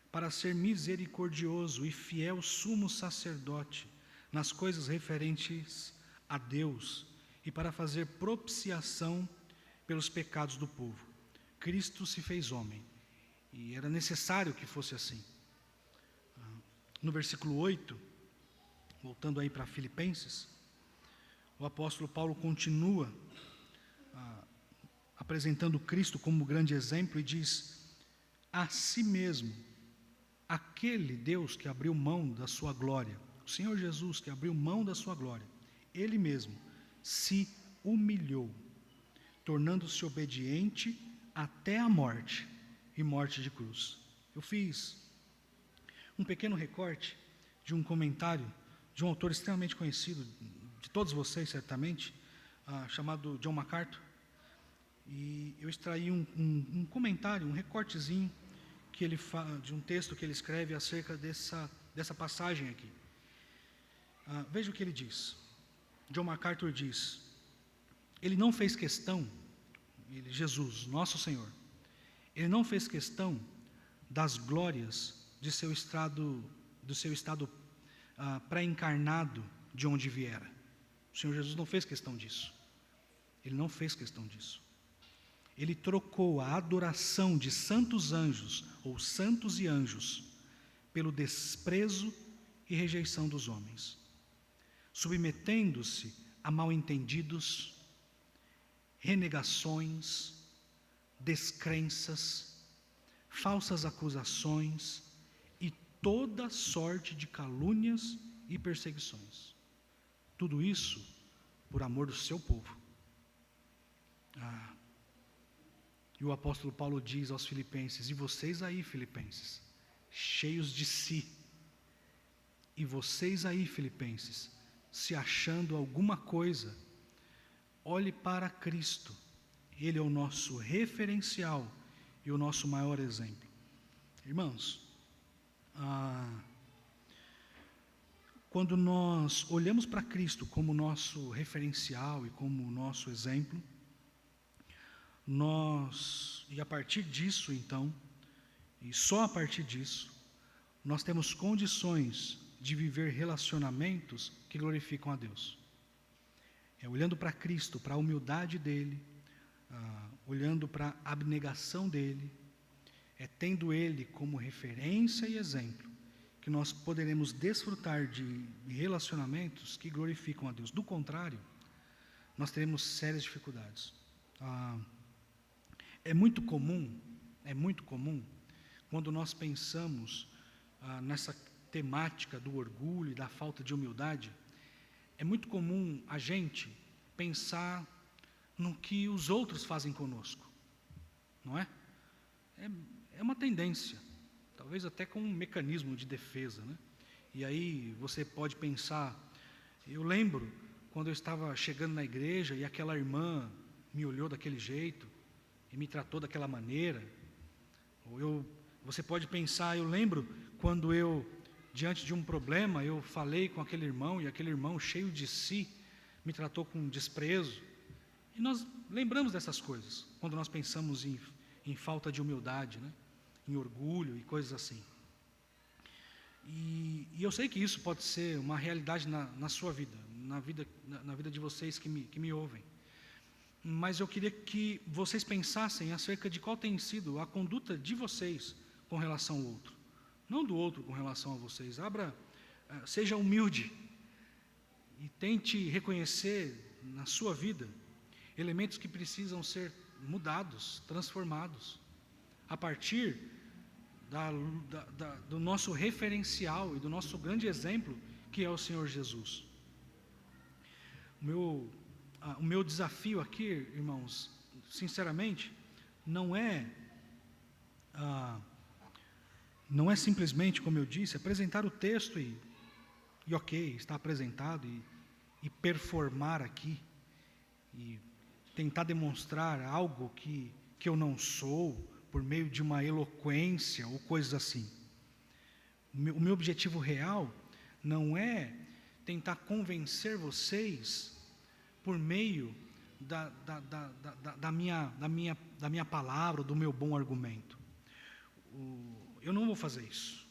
para ser misericordioso e fiel sumo sacerdote nas coisas referentes a Deus e para fazer propiciação pelos pecados do povo. Cristo se fez homem e era necessário que fosse assim. No versículo 8, voltando aí para Filipenses, o apóstolo Paulo continua apresentando Cristo como grande exemplo e diz: a si mesmo, aquele Deus que abriu mão da sua glória, o Senhor Jesus que abriu mão da sua glória, ele mesmo se humilhou, tornando-se obediente até a morte, e morte de cruz. Eu fiz um pequeno recorte de um comentário de um autor extremamente conhecido, de todos vocês certamente, chamado John MacArthur, e eu extraí um comentário, um recortezinho, que ele de um texto que ele escreve acerca dessa passagem aqui. Veja o que ele diz. John MacArthur diz: ele não fez questão, Jesus, nosso Senhor, ele não fez questão das glórias do seu estado pré-encarnado de onde viera. O Senhor Jesus não fez questão disso. Ele não fez questão disso. Ele trocou a adoração de santos anjos, ou santos e anjos, pelo desprezo e rejeição dos homens, submetendo-se a mal-entendidos, renegações, descrenças, falsas acusações e toda sorte de calúnias e perseguições. Tudo isso por amor do seu povo. E o apóstolo Paulo diz aos filipenses: e vocês aí, filipenses, cheios de si, e vocês aí, filipenses, se achando alguma coisa, olhe para Cristo. Ele é o nosso referencial e o nosso maior exemplo. Irmãos, quando nós olhamos para Cristo como nosso referencial e como nosso exemplo, e a partir disso então, e só a partir disso, nós temos condições de viver relacionamentos que glorificam a Deus. Olhando para Cristo, para a humildade dele, olhando para a abnegação dele, tendo ele como referência e exemplo, que nós poderemos desfrutar de relacionamentos que glorificam a Deus. Do contrário, nós teremos sérias dificuldades. É muito comum é muito comum, quando nós pensamos nessa temática do orgulho e da falta de humildade, é muito comum a gente pensar no que os outros fazem conosco, não é? É uma tendência, talvez até com um mecanismo de defesa, né? E aí você pode pensar, eu lembro quando eu estava chegando na igreja e aquela irmã me olhou daquele jeito e me tratou daquela maneira. Você pode pensar, eu lembro quando eu, diante de um problema, eu falei com aquele irmão e aquele irmão cheio de si me tratou com desprezo. E nós lembramos dessas coisas quando nós pensamos em falta de humildade, né? Em orgulho e coisas assim. E eu sei que isso pode ser uma realidade na sua vida, na vida de vocês que me ouvem. Mas eu queria que vocês pensassem acerca de qual tem sido a conduta de vocês com relação ao outro, não do outro com relação a vocês. Seja humilde e tente reconhecer na sua vida elementos que precisam ser mudados, transformados, a partir do nosso referencial e do nosso grande exemplo, que é o Senhor Jesus. O meu desafio aqui, irmãos, sinceramente, não é simplesmente, como eu disse, apresentar o texto e ok, está apresentado, e performar aqui, e tentar demonstrar algo que eu não sou, por meio de uma eloquência ou coisas assim. O meu objetivo real não é tentar convencer vocês por meio da minha palavra, do meu bom argumento. Eu não vou fazer isso.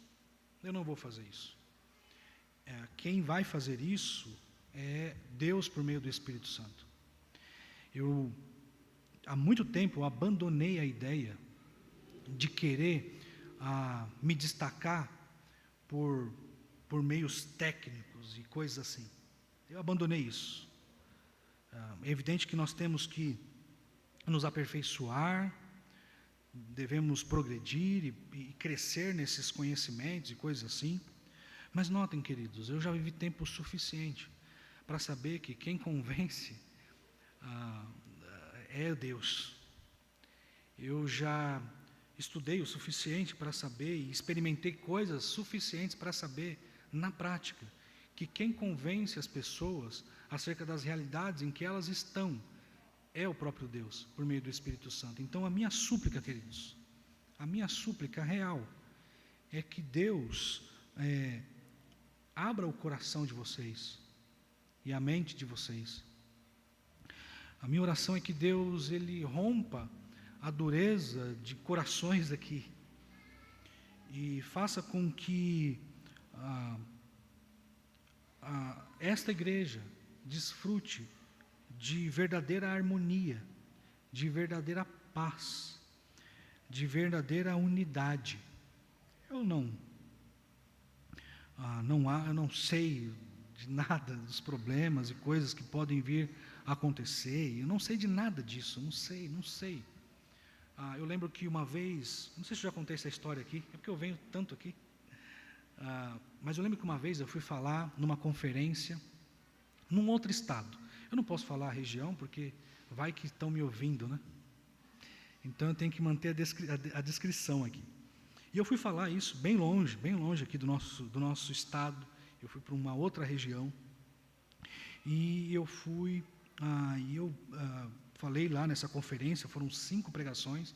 Quem vai fazer isso é Deus por meio do Espírito Santo. Há muito tempo eu abandonei a ideia de querer me destacar por meios técnicos e coisas assim. Eu abandonei isso. É evidente que nós temos que nos aperfeiçoar, devemos progredir e crescer nesses conhecimentos e coisas assim. Mas notem, queridos, eu já vivi tempo suficiente para saber que quem convence é Deus. Eu já estudei o suficiente para saber e experimentei coisas suficientes para saber, na prática, que quem convence as pessoas acerca das realidades em que elas estão é o próprio Deus, por meio do Espírito Santo. Então a minha súplica, queridos, a minha súplica real é que Deus abra o coração de vocês e a mente de vocês. A minha oração é que Deus, Ele rompa a dureza de corações aqui e faça com que esta igreja desfrute de verdadeira harmonia, de verdadeira paz, de verdadeira unidade. Eu não sei de nada dos problemas e coisas que podem vir a acontecer, eu não sei de nada disso, não sei. Eu lembro que uma vez, não sei se eu já contei essa história aqui, é porque eu venho tanto aqui, mas eu lembro que uma vez eu fui falar numa conferência, num outro estado. Eu não posso falar a região, porque vai que estão me ouvindo, né? Então eu tenho que manter a descrição aqui. E eu fui falar isso bem longe aqui do nosso estado. Eu fui para uma outra região, e eu falei lá nessa conferência, foram 5 pregações,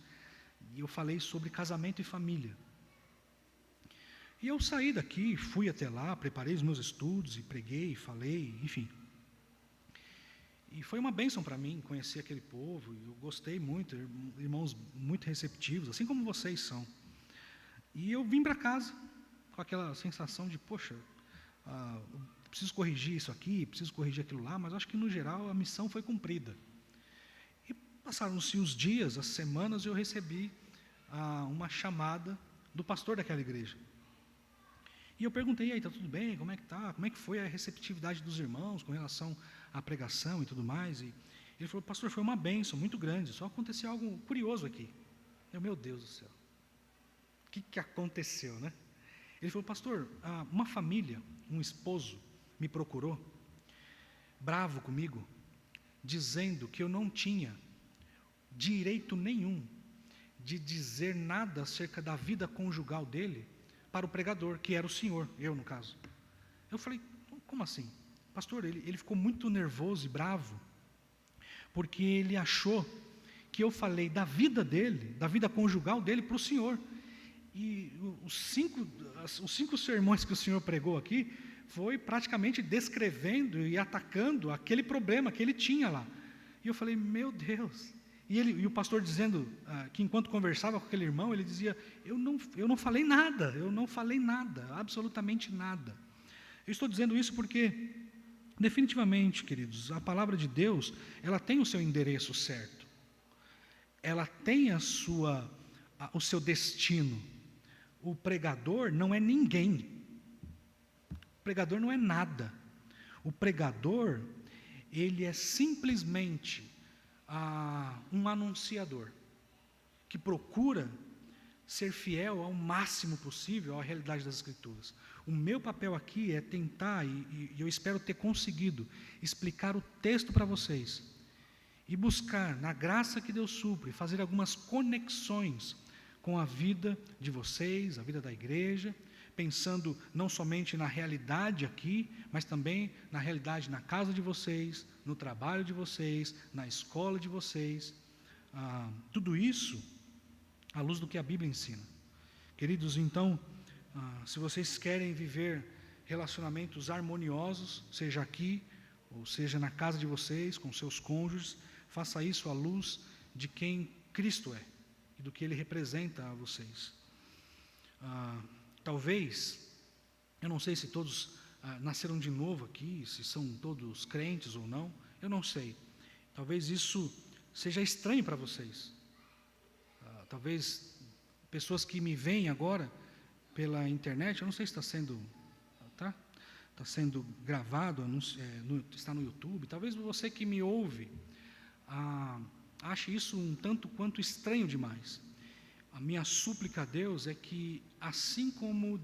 e eu falei sobre casamento e família. E eu saí daqui, fui até lá, preparei os meus estudos, e preguei, falei, enfim. E foi uma bênção para mim conhecer aquele povo, e eu gostei muito, irmãos muito receptivos, assim como vocês são. E eu vim para casa com aquela sensação de, poxa, preciso corrigir isso aqui, preciso corrigir aquilo lá, mas acho que no geral a missão foi cumprida. E passaram-se os dias, as semanas, e eu recebi uma chamada do pastor daquela igreja. E eu perguntei, aí, está tudo bem? Como é que está? Como é que foi a receptividade dos irmãos com relação à pregação e tudo mais? E ele falou, pastor, foi uma bênção muito grande, só aconteceu algo curioso aqui. Meu Deus do céu, o que aconteceu, né? Ele falou: pastor, uma família, um esposo me procurou, bravo comigo, dizendo que eu não tinha direito nenhum de dizer nada acerca da vida conjugal dele para o pregador, que era o senhor, eu no caso. Eu falei: como assim? Pastor, ele ficou muito nervoso e bravo, porque ele achou que eu falei da vida dele, da vida conjugal dele para o senhor. E os cinco sermões que o senhor pregou aqui, foi praticamente descrevendo e atacando aquele problema que ele tinha lá. E eu falei: meu Deus. E o pastor dizendo que enquanto conversava com aquele irmão, ele dizia: eu não falei nada, absolutamente nada. Eu estou dizendo isso porque, definitivamente, queridos, a palavra de Deus, ela tem o seu endereço certo, ela tem o seu destino. O pregador não é ninguém, o pregador não é nada. O pregador, ele é simplesmente um anunciador, que procura ser fiel ao máximo possível à realidade das Escrituras. O meu papel aqui é tentar, e eu espero ter conseguido, explicar o texto para vocês, e buscar, na graça que Deus supre, fazer algumas conexões com a vida de vocês, a vida da igreja, pensando não somente na realidade aqui, mas também na realidade na casa de vocês, no trabalho de vocês, na escola de vocês. Tudo isso à luz do que a Bíblia ensina. Queridos, então, se vocês querem viver relacionamentos harmoniosos, seja aqui, ou seja na casa de vocês, com seus cônjuges, faça isso à luz de quem Cristo é e do que Ele representa a vocês. Talvez, eu não sei se todos nasceram de novo aqui, se são todos crentes ou não, eu não sei. Talvez isso seja estranho para vocês. Talvez pessoas que me veem agora pela internet, eu não sei se está sendo gravado, está no YouTube. Talvez você que me ouve ache isso um tanto quanto estranho demais. A minha súplica a Deus é que, assim como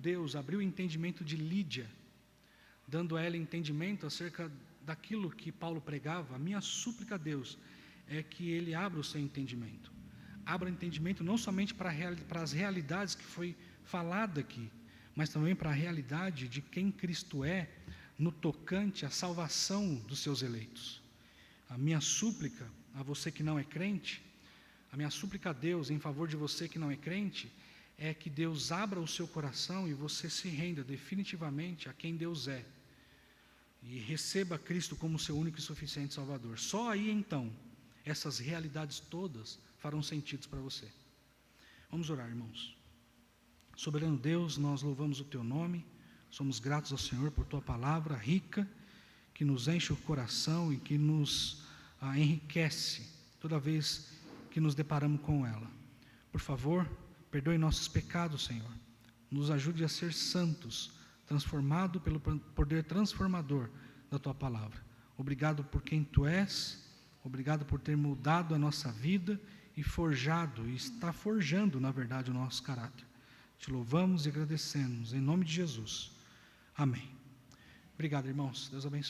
Deus abriu o entendimento de Lídia, dando a ela entendimento acerca daquilo que Paulo pregava, a minha súplica a Deus é que Ele abra o seu entendimento. Abra o entendimento não somente para as realidades que foi falada aqui, mas também para a realidade de quem Cristo é, no tocante à salvação dos seus eleitos. A minha súplica a você que não é crente, a minha súplica a Deus em favor de você que não é crente, é que Deus abra o seu coração e você se renda definitivamente a quem Deus é, e receba Cristo como seu único e suficiente Salvador. Só aí então, essas realidades todas farão sentido para você. Vamos orar, irmãos. Soberano Deus, nós louvamos o Teu nome, somos gratos ao Senhor por Tua palavra rica, que nos enche o coração e que nos enriquece toda vez que nos deparamos com ela. Por favor, perdoe nossos pecados, Senhor. Nos ajude a ser santos, transformado pelo poder transformador da Tua palavra. Obrigado por quem Tu és, obrigado por ter mudado a nossa vida e forjado, e está forjando, na verdade, o nosso caráter. Te louvamos e agradecemos, em nome de Jesus. Amém. Obrigado, irmãos. Deus abençoe.